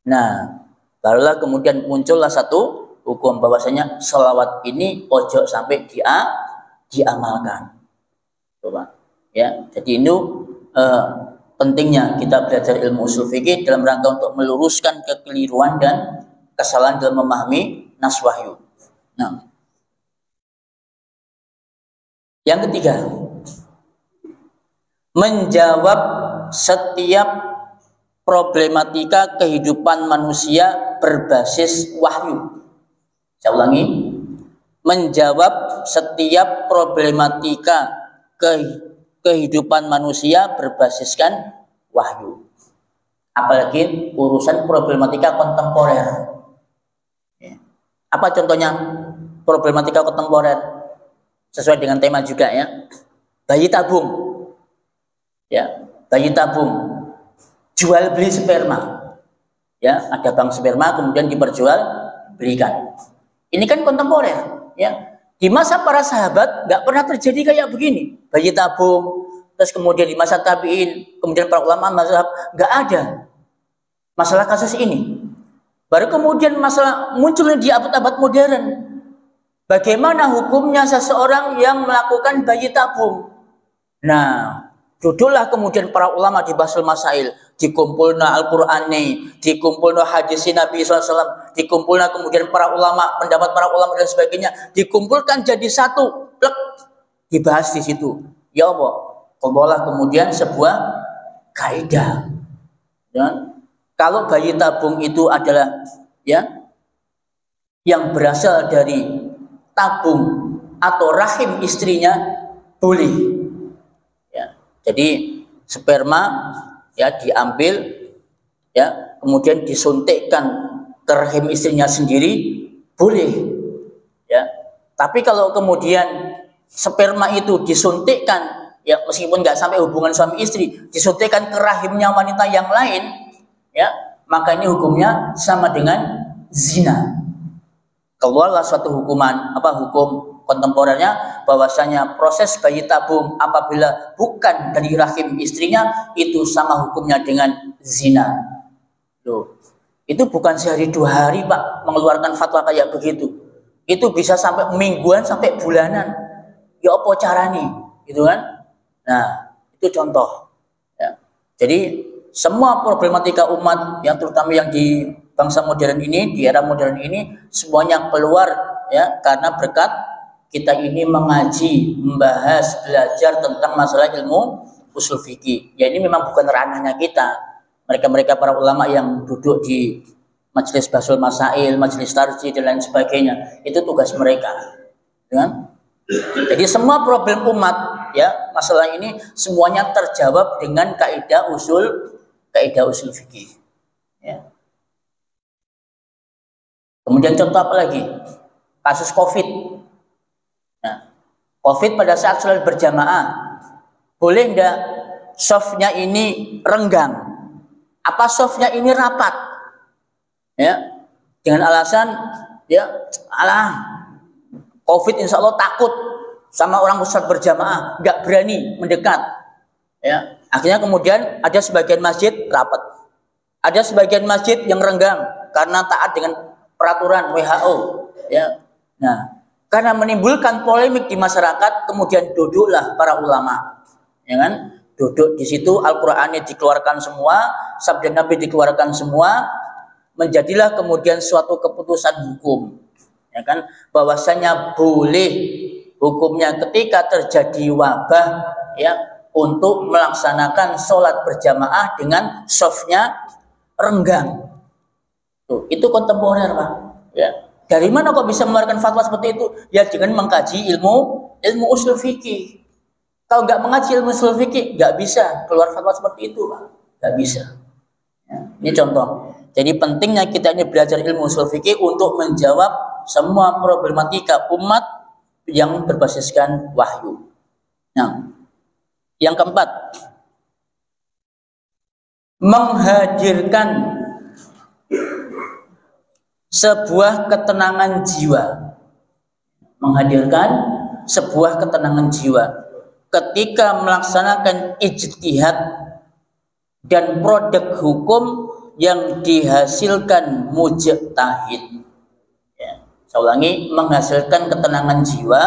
Nah, barulah kemudian muncullah satu hukum bahwasanya sholawat ini ojo sampai diamalkan. Coba, ya. Jadi ini pentingnya kita belajar ilmu usul fikih dalam rangka untuk meluruskan kekeliruan dan kesalahan dalam memahami nas wahyu. Nah, yang ketiga, menjawab setiap problematika kehidupan manusia berbasis wahyu. Saya ulangi, menjawab setiap problematika kehidupan manusia berbasiskan wahyu. Apalagi urusan problematika kontemporer. Apa contohnya problematika kontemporer? Sesuai dengan tema juga ya. Bayi tabung. Ya, bayi tabung. Jual beli sperma. Ya, ada bank sperma kemudian diperjualbelikan. Ini kan kontemporer, ya. Di masa para sahabat nggak pernah terjadi kayak begini. Bayi tabung, terus kemudian di masa tabi'in, kemudian para ulama mazhab, nggak ada masalah kasus ini. Baru kemudian masalah munculnya di abad-abad modern. Bagaimana hukumnya seseorang yang melakukan bayi tabung? Nah, duduklah kemudian para ulama di Basul Masail, dikumpulna Al-Qur'an nih, dikumpulna hadis Nabi SAW, dikumpulna kemudian para ulama, pendapat para ulama dan sebagainya, dikumpulkan jadi satu, plek, dibahas di situ. Ya Allah, qadalah kemudian sebuah kaidah. Ya. Kalau bayi tabung itu adalah ya yang berasal dari tabung atau rahim istrinya, boleh. Ya. Jadi sperma ya diambil ya kemudian disuntikkan ke rahim istrinya sendiri, boleh ya. Tapi kalau kemudian sperma itu disuntikkan ya meskipun nggak sampai hubungan suami istri, disuntikkan ke rahimnya wanita yang lain ya, maka ini hukumnya sama dengan zina. Keluarlah suatu hukuman, hukum kontemporernya, bahwasanya proses bayi tabung apabila bukan dari rahim istrinya itu sama hukumnya dengan zina. Loh, itu bukan sehari dua hari Pak mengeluarkan fatwa kayak begitu. Itu bisa sampai mingguan sampai bulanan. Ya apa caranya, gitu kan? Nah, itu contoh. Ya. Jadi semua problematika umat yang terutama yang di bangsa modern ini, di era modern ini, semuanya keluar ya karena berkat kita ini mengaji, membahas, belajar tentang masalah ilmu usul fikih. Ya ini memang bukan ranahnya kita. Mereka-mereka para ulama yang duduk di majelis Basul Masail, majelis Tarjih dan lain sebagainya, itu tugas mereka. Ya? Jadi semua problem umat ya masalah ini semuanya terjawab dengan kaidah usul fikih. Ya. Kemudian contoh apa lagi? Kasus COVID. Nah, COVID pada saat sholat berjamaah, boleh enggak softnya ini renggang? Apa softnya ini rapat? Ya, dengan alasan ya, COVID insya Allah takut sama orang sholat berjamaah, nggak berani mendekat. Ya, akhirnya kemudian ada sebagian masjid rapat, ada sebagian masjid yang renggang karena taat dengan peraturan WHO. Ya, nah karena menimbulkan polemik di masyarakat, kemudian duduklah para ulama, ya kan? Duduk di situ, Al-Qur'annya dikeluarkan semua, sabda Nabi dikeluarkan semua, menjadilah kemudian suatu keputusan hukum, ya kan? Bahwasanya boleh hukumnya ketika terjadi wabah, ya, untuk melaksanakan sholat berjamaah dengan softnya renggang. Tuh, itu kontemporer Pak. Ya. Dari mana kok bisa mengeluarkan fatwa seperti itu? Ya dengan mengkaji ilmu usul fikih. Kalau nggak mengaji ilmu usul fikih, nggak bisa keluar fatwa seperti itu Pak. Nggak bisa. Ya, ini contoh. Jadi pentingnya kita ini belajar ilmu usul fikih untuk menjawab semua problematika umat yang berbasiskan wahyu. Nah, yang keempat, menghadirkan sebuah ketenangan jiwa. Menghadirkan sebuah ketenangan jiwa ketika melaksanakan ijtihad dan produk hukum yang dihasilkan mujtahid. Ya, saya ulangi, menghasilkan ketenangan jiwa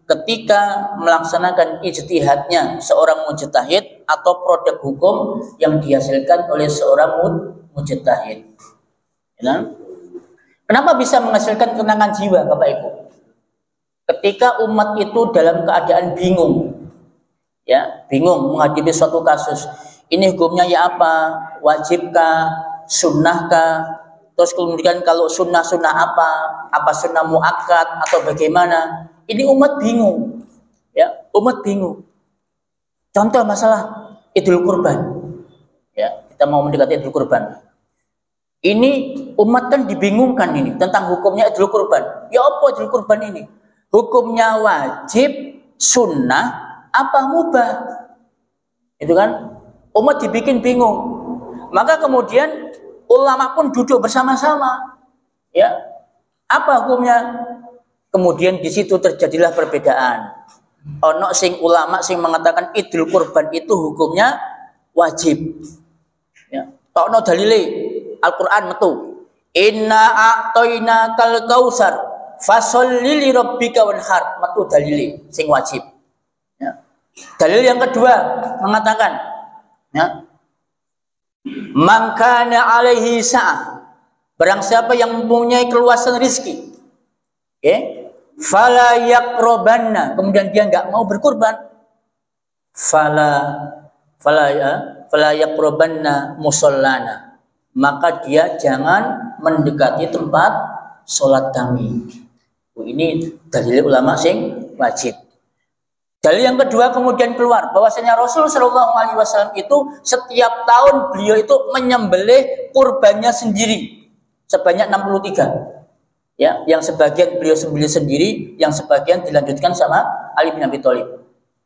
ketika melaksanakan ijtihadnya seorang mujtahid atau produk hukum yang dihasilkan oleh seorang mujtahid. Ya. Kenapa bisa menghasilkan ketenangan jiwa, Bapak Ibu? Ketika umat itu dalam keadaan bingung, ya, bingung menghadapi suatu kasus. Ini hukumnya ya apa? Wajibkah? Sunnahkah? Terus kemudian kalau sunnah apa? Apa sunnah muakkad atau bagaimana? Ini umat bingung, ya. umat bingung. Contoh masalah Idul Kurban. Ya, kita mau mendekati Idul Kurban. Ini umat kan dibingungkan ini tentang hukumnya Idul Kurban. Ya apa Idul Kurban ini? Hukumnya wajib, sunnah, apa mubah? Itu kan umat dibikin bingung. Maka kemudian ulama pun duduk bersama-sama. Ya, apa hukumnya? Kemudian di situ terjadilah perbedaan. Ono sing ulama sing mengatakan Idul Kurban itu hukumnya wajib. Ya, tokno dalile Al-Qur'an metu. Inna a'toina kal kausar fasholli li rabbika wanhar, metu dalile sing wajib. Ya. Dalil yang kedua mengatakan, ya, man kana alaihi sa'ah, barang siapa yang mempunyai keluasan rezeki, okay, fala yaqrabanna, kemudian dia enggak mau berkurban, fala yaqrabanna musallana, maka dia jangan mendekati tempat sholat kami. Ini dalil ulama sing wajib. Dalil yang kedua kemudian keluar bahwasanya Rasul Shallallahu Alaihi Wasallam itu setiap tahun beliau itu menyembelih kurbannya sendiri sebanyak 63. Ya, yang sebagian beliau sembelih sendiri, yang sebagian dilanjutkan sama Ali bin Abi Thalib.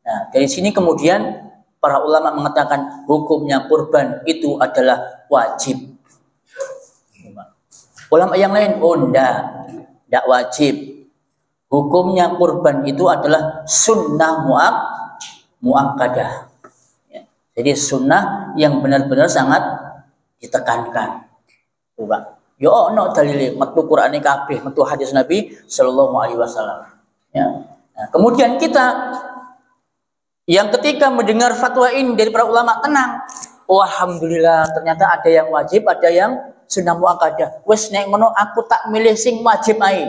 Nah, dari sini kemudian para ulama mengatakan hukumnya kurban itu adalah wajib. Ulama yang lain, oh enggak wajib. Hukumnya kurban itu adalah sunnah muakkadah. Ya, jadi sunnah yang benar-benar sangat ditekankan. Coba. Yo ono dalile metu Qur'ane kabeh, metu hadis Nabi sallallahu alaihi wasallam. Ya. Nah, kemudian kita yang ketika mendengar fatwa ini dari para ulama tenang. Oh, alhamdulillah ternyata ada yang wajib, ada yang sunnah muakkadah. Wes nek ngono aku tak milih sing wajib ae.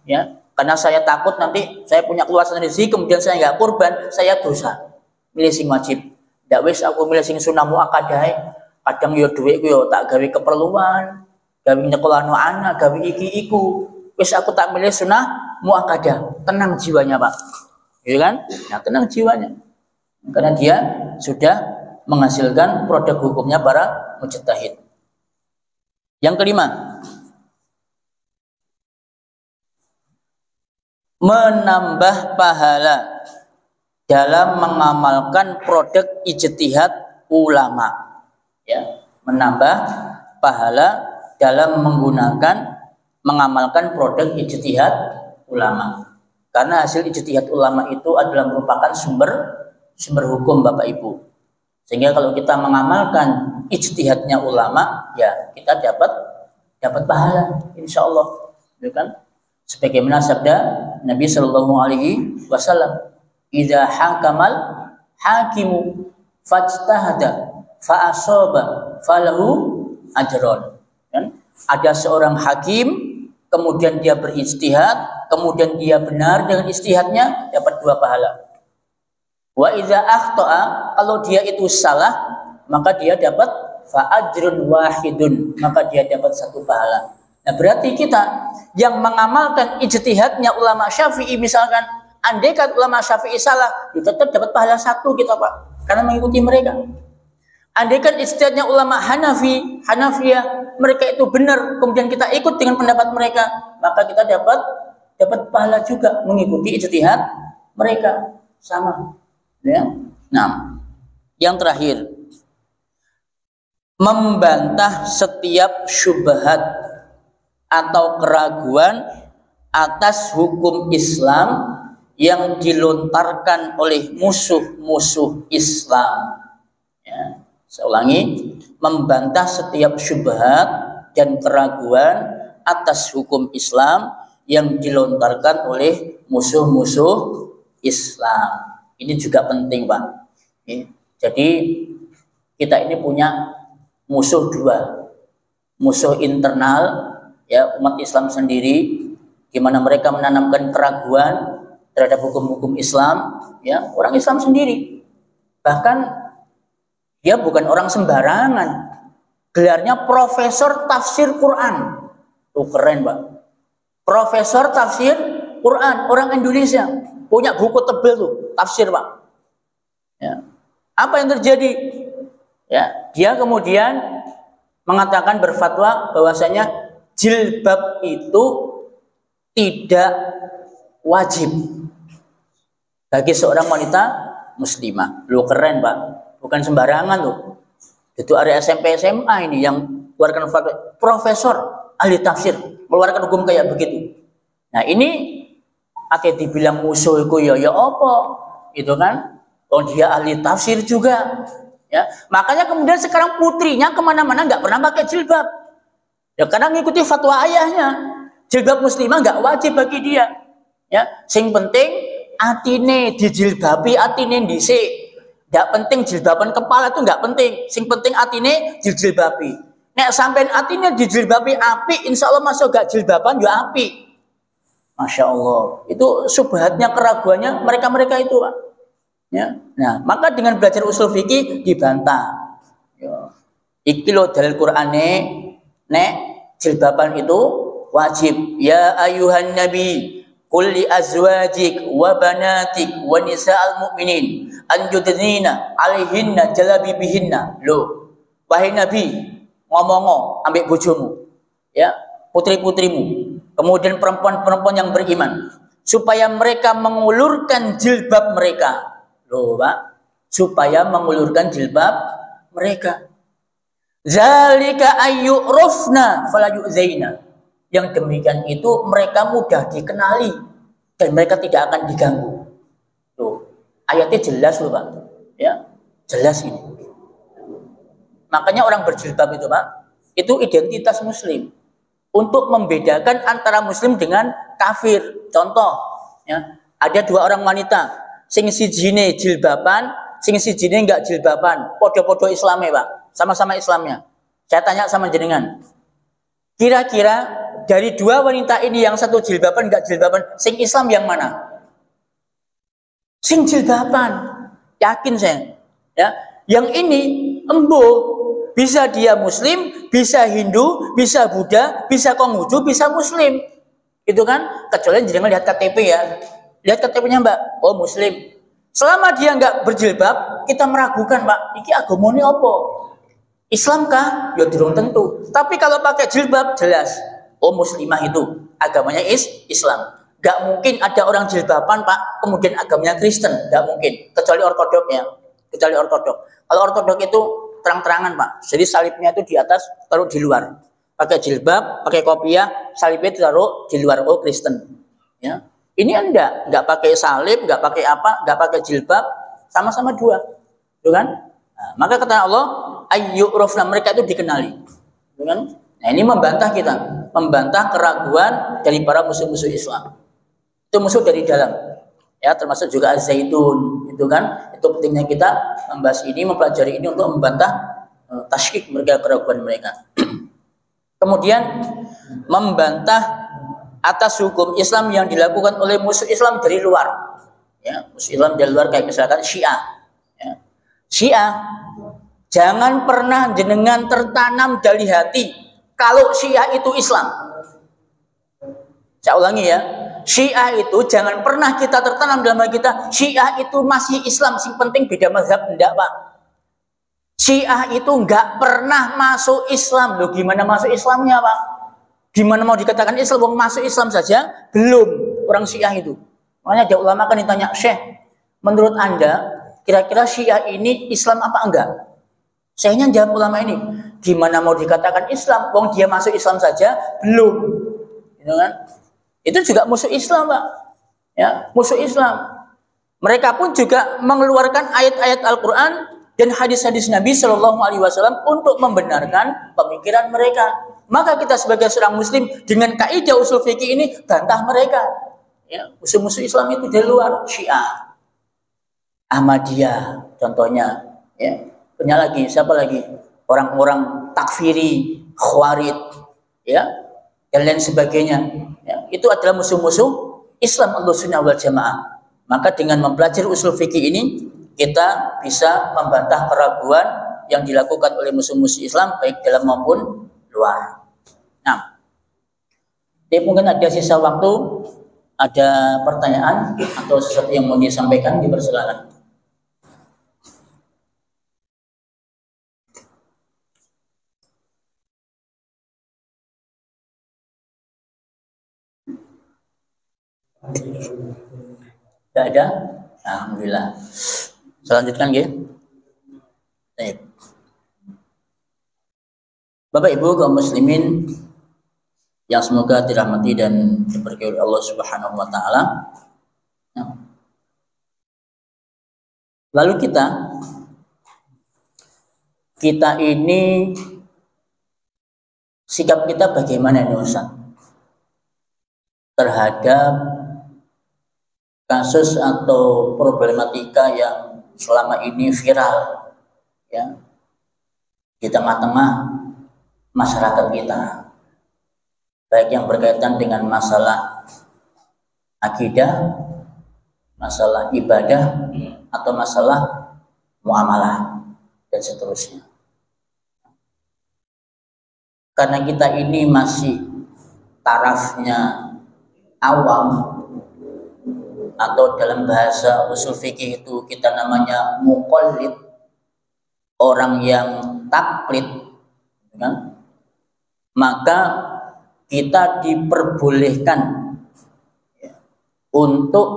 Ya, karena saya takut nanti saya punya keluasan rezeki kemudian saya enggak kurban, saya dosa. Milih sing wajib. Ndak wes aku milih sing sunnah muakkadah ae. Kadang yo dhuwitku yo tak gawe keperluan. Gawe nyekolahno anak, gawe iki-iku. Wis aku tak milih sunnah muakkadah. Tenang jiwanya, Pak. Ya kan? Nah, tenang jiwanya. Karena dia sudah menghasilkan produk hukumnya para mujtahid. Yang kelima, menambah pahala dalam mengamalkan produk ijtihad ulama. Ya, menambah pahala dalam mengamalkan produk ijtihad ulama. Karena hasil ijtihad ulama itu adalah merupakan sumber hukum Bapak Ibu. Sehingga kalau kita mengamalkan ijtihadnya ulama, ya kita dapat pahala insyaallah. Ya kan? Sebagaimana sabda Nabi sallallahu alaihi wasallam, "Idza hakamal hakimu fajtahada fa asaba falahu ajron." Kan? Ada seorang hakim, kemudian dia berijtihad, kemudian dia benar dengan ijtihadnya, dapat 2 pahala. Wa idza akhta'a, kalau dia itu salah, maka dia dapat fa ajrun wahidun, maka dia dapat 1 pahala. Nah, berarti kita yang mengamalkan ijtihadnya ulama Syafi'i misalkan, andaikan ulama Syafi'i salah, tetap dapat pahala 1 kita, Pak, karena mengikuti mereka. Andaikan ijtihadnya ulama Hanafiyah, mereka itu benar, kemudian kita ikut dengan pendapat mereka, maka kita dapat pahala juga mengikuti ijtihad mereka, sama. Ya. Nah, yang terakhir, membantah setiap syubhat atau keraguan atas hukum Islam yang dilontarkan oleh musuh-musuh Islam. Ya. Saya ulangi, membantah setiap syubhat dan keraguan atas hukum Islam yang dilontarkan oleh musuh-musuh Islam. Ini juga penting, Pak. Jadi kita ini punya musuh 2. Musuh internal, ya, umat Islam sendiri, di mana mereka menanamkan keraguan terhadap hukum-hukum Islam, ya, orang Islam sendiri. Bahkan dia bukan orang sembarangan. Gelarnya Profesor Tafsir Quran. Tuh keren, Pak. Profesor Tafsir Quran, orang Indonesia. Punya buku tebel tuh. tafsir, Pak. Ya. Apa yang terjadi? Ya, dia kemudian mengatakan, berfatwa bahwasanya jilbab itu tidak wajib bagi seorang wanita muslimah. Lu keren, Pak. Bukan sembarangan loh. Itu area SMP SMA ini yang keluarkan fatwa, profesor ahli tafsir mengeluarkan hukum kayak begitu. Nah, ini akhirnya dibilang musuh itu ya apa? Itu kan. Oh, dia ahli tafsir juga. Ya, makanya kemudian sekarang putrinya kemana-mana nggak pernah pakai jilbab. Ya, karena ngikuti fatwa ayahnya. Jilbab muslimah nggak wajib bagi dia. Ya, sing penting atine dijilbabi, atine dhisik. Nggak penting jilbaban kepala itu nggak penting. Sing penting atine dijilbabi. Nek sampean atine dijilbabi api, insya Allah masuk gak jilbaban ya api. Masya Allah. Itu subhatnya, keraguannya mereka-mereka itu, Pak. Ya. Nah, maka dengan belajar usul fikih dibantah. Ya. Iki lo dalil Qur'ane, nek jilbaban itu wajib. Ya ayuhan nabi, qul li azwajik wa banatik wa nisa'al mu'minin an yudnina 'alaihinna jalabibihinna. Loh, wahai nabi, ngomong ambek bojomu, ya, putri-putrimu, kemudian perempuan-perempuan yang beriman, supaya mereka mengulurkan jilbab mereka. Loh, Pak, supaya mengulurkan jilbab mereka. Zalika ayyurufna fala yu'zaina. Yang demikian itu mereka mudah dikenali dan mereka tidak akan diganggu. Tuh, ayatnya jelas loh, Pak. Ya, jelas ini. Makanya orang berjilbab itu, Pak, itu identitas muslim. Untuk membedakan antara muslim dengan kafir. Contoh, ya, ada dua orang wanita, sing sijine jilbaban, sing sijine enggak jilbaban, podo-podo Islame, Pak, sama-sama Islamnya. Saya tanya sama jenengan, kira-kira dari dua wanita ini yang satu jilbaban enggak jilbaban, sing Islam yang mana? Sing jilbaban, yakin saya. Ya, yang ini embo, bisa dia Muslim, bisa Hindu, bisa Buddha, bisa Konghucu, bisa Muslim, itu kan? Kecuali jenengan lihat KTP ya. Lihat KTP-nya, Mbak, oh Muslim. Selama dia nggak berjilbab, kita meragukan, Pak, iki agamanya apa? Islam kah? Ya belum tentu. Tapi kalau pakai jilbab, jelas, oh muslimah itu agamanya Islam. Gak mungkin ada orang jilbaban, Pak, kemudian agamanya Kristen. Gak mungkin. Kecuali ortodok ya. Kecuali ortodok. Kalau ortodok itu terang-terangan, Pak. Jadi salibnya itu di atas, taruh di luar. Pakai jilbab, pakai kopiah, salibnya taruh di luar. Oh Kristen. Ya. Ini enggak pakai salib, enggak pakai apa, enggak pakai jilbab, sama-sama dua, gitu kan? Nah, maka kata Allah, ayyurufna, mereka itu dikenali, gitu kan? Nah, ini membantah kita, membantah keraguan dari para musuh-musuh Islam. Itu musuh dari dalam, ya, termasuk juga Az-Zaitun, gitu kan? Itu pentingnya kita membahas ini, mempelajari ini untuk membantah tasykik mereka, keraguan mereka. Kemudian membantah atas hukum Islam yang dilakukan oleh musuh Islam dari luar, ya, musuh Islam dari luar, kayak misalkan Syiah, ya. Syiah, jangan pernah jenengan tertanam dari hati kalau Syiah itu Islam. Saya ulangi ya, Syiah itu jangan pernah kita tertanam dalam hati kita Syiah itu masih Islam, sing penting beda mazhab, enggak, Pak. Syiah itu enggak pernah masuk Islam. Loh, gimana masuk Islamnya, Pak? Gimana mau dikatakan Islam? Wong masuk Islam saja belum orang Syiah itu. Makanya ada ulama kan ditanya, Syekh, menurut Anda kira-kira Syiah ini Islam apa enggak? Syekhnya jawab ulama ini, gimana mau dikatakan Islam? Wong dia masuk Islam saja belum, gitu kan? Itu juga musuh Islam, Pak. Ya, musuh Islam. Mereka pun juga mengeluarkan ayat-ayat Al-Quran dan hadis-hadis Nabi Shallallahu Alaihi Wasallam untuk membenarkan pemikiran mereka. Maka kita sebagai seorang muslim dengan kaidah usul fikih ini bantah mereka. Ya, musuh-musuh Islam itu dari luar, Syiah, Ahmadiyah, contohnya. Ya, punya lagi, siapa lagi? Orang-orang takfiri, khawarij, ya, dan lain sebagainya. Ya, itu adalah musuh-musuh Islam Ahlussunnah wal Jamaah. Maka dengan mempelajari usul fikih ini kita bisa membantah keraguan yang dilakukan oleh musuh-musuh Islam baik dalam maupun luar. Nah, jadi mungkin ada sisa waktu Ada pertanyaan atau sesuatu yang mau disampaikan, dipersilakan. Tidak ada? Alhamdulillah. Selanjutkan ya. Baik. Bapak Ibu kaum muslimin yang semoga dirahmati dan diberkahi oleh Allah Subhanahu wa taala. Lalu kita ini sikap kita bagaimana nih Ustaz terhadap kasus atau problematika yang selama ini viral ya di tengah-tengah masyarakat kita, baik yang berkaitan dengan masalah akidah, masalah ibadah, atau masalah muamalah dan seterusnya. Karena kita ini masih tarafnya awam, atau dalam bahasa usul fikih itu kita namanya muqallid, orang yang taklid, kan? Maka kita diperbolehkan untuk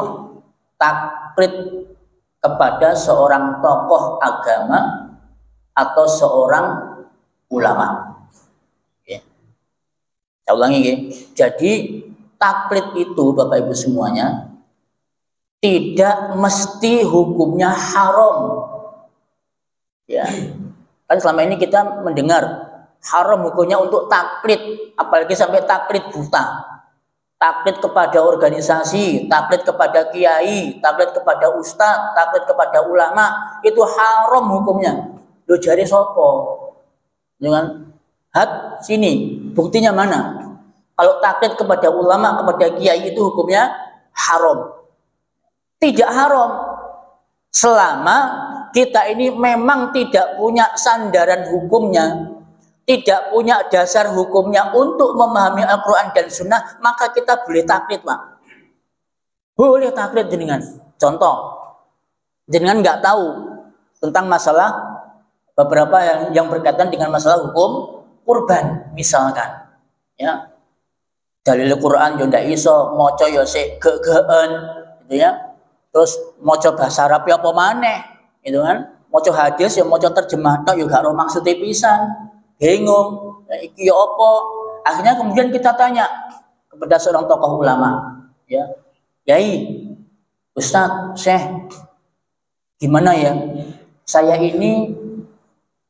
taklid kepada seorang tokoh agama atau seorang ulama. Saya ulangi ya. Jadi taklid itu Bapak Ibu semuanya tidak mesti hukumnya haram. Ya. Kan selama ini kita mendengar haram hukumnya untuk taklid, apalagi sampai taklid buta. Taklid kepada organisasi, taklid kepada kiai, taklid kepada ustadz, taklid kepada ulama, itu haram hukumnya. Lu jari sopo. Dengan hat sini, buktinya mana? Kalau taklid kepada ulama, kepada kiai itu hukumnya haram. Tidak haram selama kita ini memang tidak punya sandaran hukumnya, tidak punya dasar hukumnya untuk memahami Al-Quran dan Sunnah, maka kita boleh taklid, Pak. Boleh taklid jenengan. Contoh, jenengan nggak tahu tentang masalah beberapa yang berkaitan dengan masalah hukum kurban, misalkan, ya. Dalil Quran yo ndak iso, maca yo sik gegeen, gitu ya. Terus maca bahasa Arab ya apa maneh, gitu kan. Maca hadis ya maca terjemah tok yo gak ro maksude pisan. Bingung, ya, iki apa? Akhirnya kemudian kita tanya kepada seorang tokoh ulama, ya, Yai, Ustadz, Syekh, gimana ya? Saya ini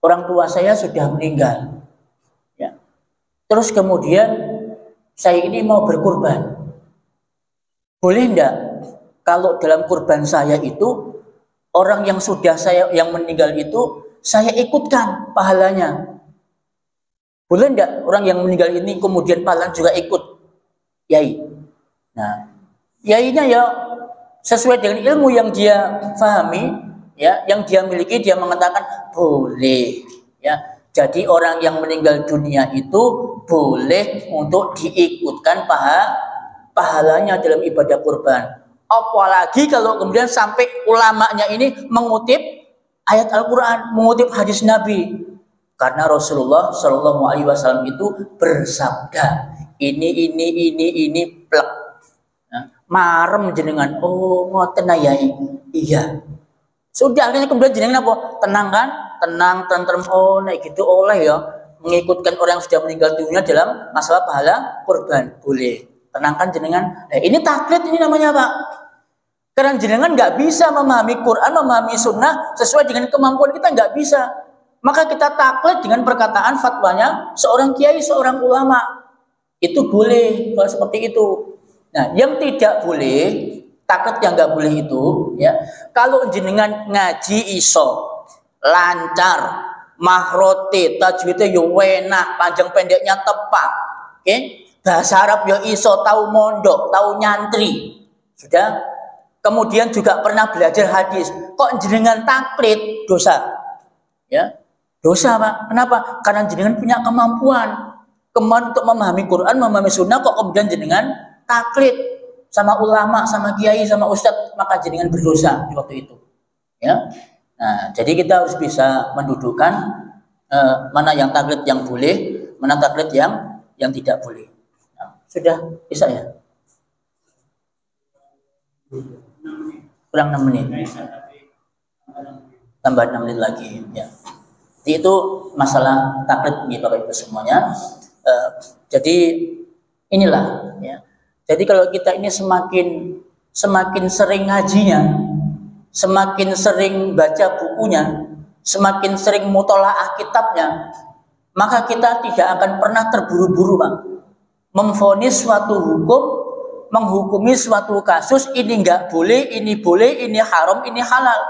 orang tua saya sudah meninggal, ya. Terus kemudian saya ini mau berkurban, boleh enggak kalau dalam kurban saya itu orang yang sudah saya yang meninggal itu saya ikutkan pahalanya? Boleh enggak orang yang meninggal ini kemudian pahala juga ikut Yai? Nah, Yainya ya sesuai dengan ilmu yang dia pahami, ya, yang dia miliki, dia mengatakan boleh, ya. Jadi orang yang meninggal dunia itu boleh untuk diikutkan pahalanya dalam ibadah kurban. Apalagi kalau kemudian sampai ulamanya ini mengutip ayat Al-Quran, mengutip hadis Nabi. Karena Rasulullah Shallallahu Alaihi Wasallam itu bersabda, ini plek, nah, marem jenengan, oh ngoten Yai, iya. Sudah akhirnya kemudian jenengan apa? Tenang kan? Tenang, tentrem, oh naik gitu oleh ya, mengikutkan orang yang sudah meninggal dunia dalam masalah pahala kurban, boleh. Tenangkan jenengan. Nah, ini taklid ini namanya Pak. Karena jenengan nggak bisa memahami Quran, memahami Sunnah sesuai dengan kemampuan kita, nggak bisa. Maka kita taklid dengan perkataan fatwanya seorang kiai, seorang ulama. Itu boleh kalau seperti itu. Nah, yang tidak boleh, taklid yang nggak boleh itu, ya, kalau jenengan ngaji iso lancar, mahrote, tajwidnya yo enak, panjang pendeknya tepat, oke? Bahasa Arab yo iso, tahu mondok, tahu nyantri, sudah. Kemudian juga pernah belajar hadis. Kok jenengan taklid, dosa, ya? Dosa Pak. Kenapa? Karena jenengan punya kemampuan untuk memahami Quran, memahami Sunnah, kok kemudian jenengan taklid. sama ulama, sama kiai, sama ustadz, maka jenengan berdosa di waktu itu. Ya. Nah, jadi kita harus bisa mendudukkan mana yang taklid yang boleh, mana taklid yang tidak boleh. Nah, sudah bisa ya? Kurang 6 menit. Tambah 6 menit lagi ya. Jadi itu masalah taklid nih Bapak Ibu semuanya. Jadi inilah ya. Jadi kalau kita ini semakin sering ngajinya, semakin sering baca bukunya, semakin sering mutolaah kitabnya, maka kita tidak akan pernah terburu-buru, Pak, memvonis suatu hukum, menghukumi suatu kasus, ini enggak boleh, ini haram, ini halal.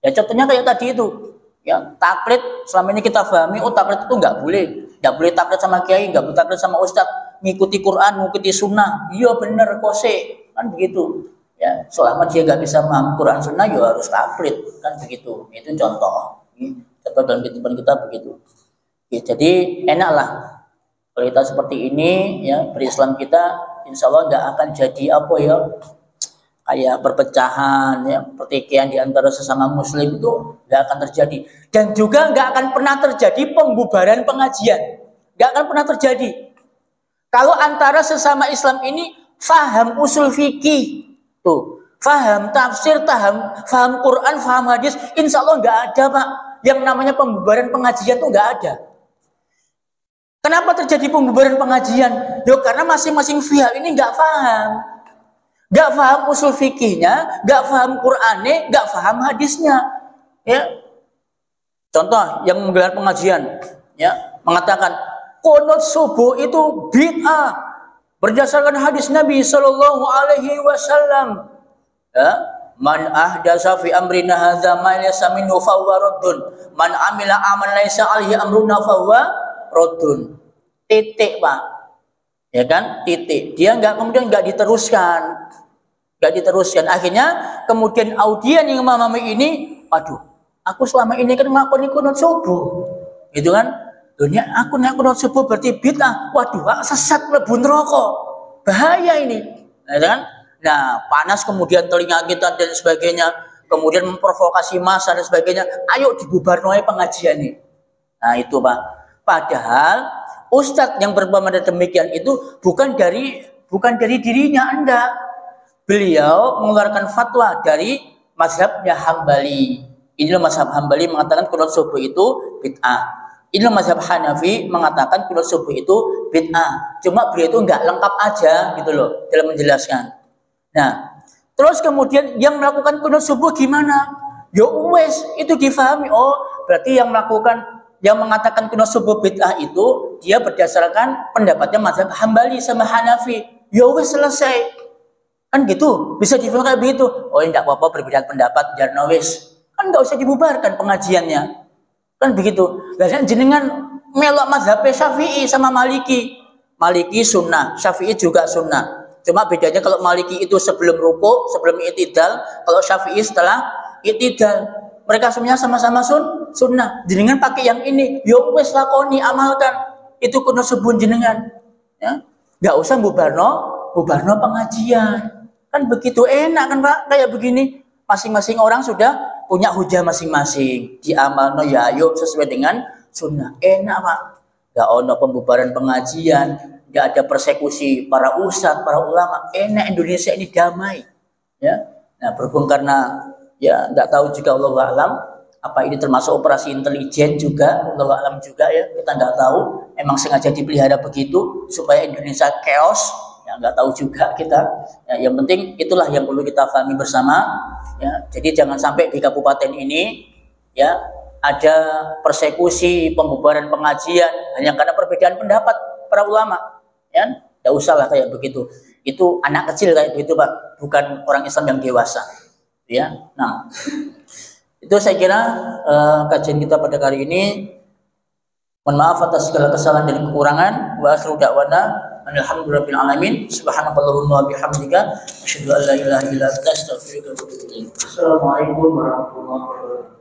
Ya contohnya kayak tadi itu, ya taklid selama ini kita pahami, oh taklid itu enggak boleh taklid sama kiai, enggak boleh taklid sama ustadz, ngikuti Quran, ngikuti sunnah, iya bener kose, kan begitu. Ya selama dia enggak bisa memahami Quran sunnah, ya harus taklid, kan begitu. Itu contoh dalam kehidupan kita begitu. Ya, jadi enaklah kalau kita seperti ini, ya berislam kita, insya Allah nggak akan jadi apa ya, kayak perpecahan, ya pertikaian di antara sesama Muslim itu nggak akan terjadi, dan juga nggak akan pernah terjadi pembubaran pengajian, nggak akan pernah terjadi. Kalau antara sesama Islam ini faham usul fikih, tuh, faham tafsir, faham Quran, faham hadis, insya Allah nggak ada, Pak, yang namanya pembubaran pengajian tuh nggak ada. Kenapa terjadi pembubaran pengajian? Yo karena masing-masing pihak ini nggak paham usul fikihnya, nggak paham Qur'annya, nggak paham hadisnya. Ya, contoh yang menggelar pengajian, ya mengatakan qunut subuh itu bid'ah berdasarkan hadis Nabi Shallallahu Alaihi Wasallam. Ya, man ahdasa fi amrina hadza ma laysa minhu fa huwa raddun, man amila amalan laysa alaihi amruna fa huwa raddun. Titik, Pak, ya kan, titik. Dia kemudian nggak diteruskan. Akhirnya kemudian audien yang memahami ini, aduh, aku selama ini kan ngakoni kunut subuh, gitu kan? Dunia aku kunut subuh berarti bid'ah. Waduh, sesat mlebu neraka. Bahaya ini, ya kan? Nah, panas kemudian telinga kita dan sebagainya, kemudian memprovokasi massa dan sebagainya. Ayo dibubarno pengajian ini. Nah, itu, Pak. Padahal ustadz yang berpemahaman demikian itu bukan dari dirinya, enggak. Beliau mengeluarkan fatwa dari mazhabnya Hambali. Inilah mazhab Hambali mengatakan kunut subuh itu bid'ah. Inilah mazhab Hanafi mengatakan kunut subuh itu bid'ah. Cuma beliau itu enggak lengkap aja gitu loh dalam menjelaskan. Nah, terus kemudian yang melakukan kunut subuh gimana? Ya wes, itu difahami. Oh, berarti yang mengatakan kunut subuh bid'ah itu dia berdasarkan pendapatnya mazhab Hambali sama Hanafi. Ya wes, selesai. Kan gitu, bisa difahami kayak begitu. Oh, tidak apa-apa berbeda pendapat, jarno wes. Kan nggak usah dibubarkan pengajiannya. Kan begitu. Dan jenengan melok mazhab Syafi'i sama Maliki. Maliki sunnah, Syafi'i juga sunnah. Cuma bedanya kalau Maliki itu sebelum ruku, sebelum i'tidal, kalau Syafi'i setelah i'tidal. Mereka semuanya sama-sama sunnah. Jenengan pakai yang ini, yo wes lakoni, amalkan. Itu kunut subuh jenengan. Ya, nggak usah bubarno pengajian. Kan begitu enak kan, Pak, kayak begini. Masing-masing orang sudah punya hujah masing-masing. Diamalno ya ayo sesuai dengan sunnah. Enak, Pak. Nggak ono pembubaran pengajian, nggak ada persekusi para ustadz, para ulama. Enak, Indonesia ini damai. Ya. Nah, berhubung karena ya nggak tahu juga, Allah alam, apa ini termasuk operasi intelijen juga, Allah alam juga ya, kita nggak tahu. Emang sengaja dipelihara begitu supaya Indonesia chaos. Ya, nggak tahu juga kita. Ya, yang penting itulah yang perlu kita pahami bersama. Ya, jadi jangan sampai di kabupaten ini ya ada persekusi, pembubaran pengajian hanya karena perbedaan pendapat para ulama. Ya, nggak usahlah kayak begitu. Itu anak kecil kayak begitu, Pak, bukan orang Islam yang dewasa. Ya, nah itu saya kira kajian kita pada kali ini. Mohon maaf atas segala kesalahan dan kekurangan. Wa akhiru da'wana alhamdulillahirabbil alamin. Subhanakallahumma wa bihamdika asyhadu an la ilaha illa anta astaghfiruka wa atubu ilaik. Assalamualaikum warahmatullahi wabarakatuh.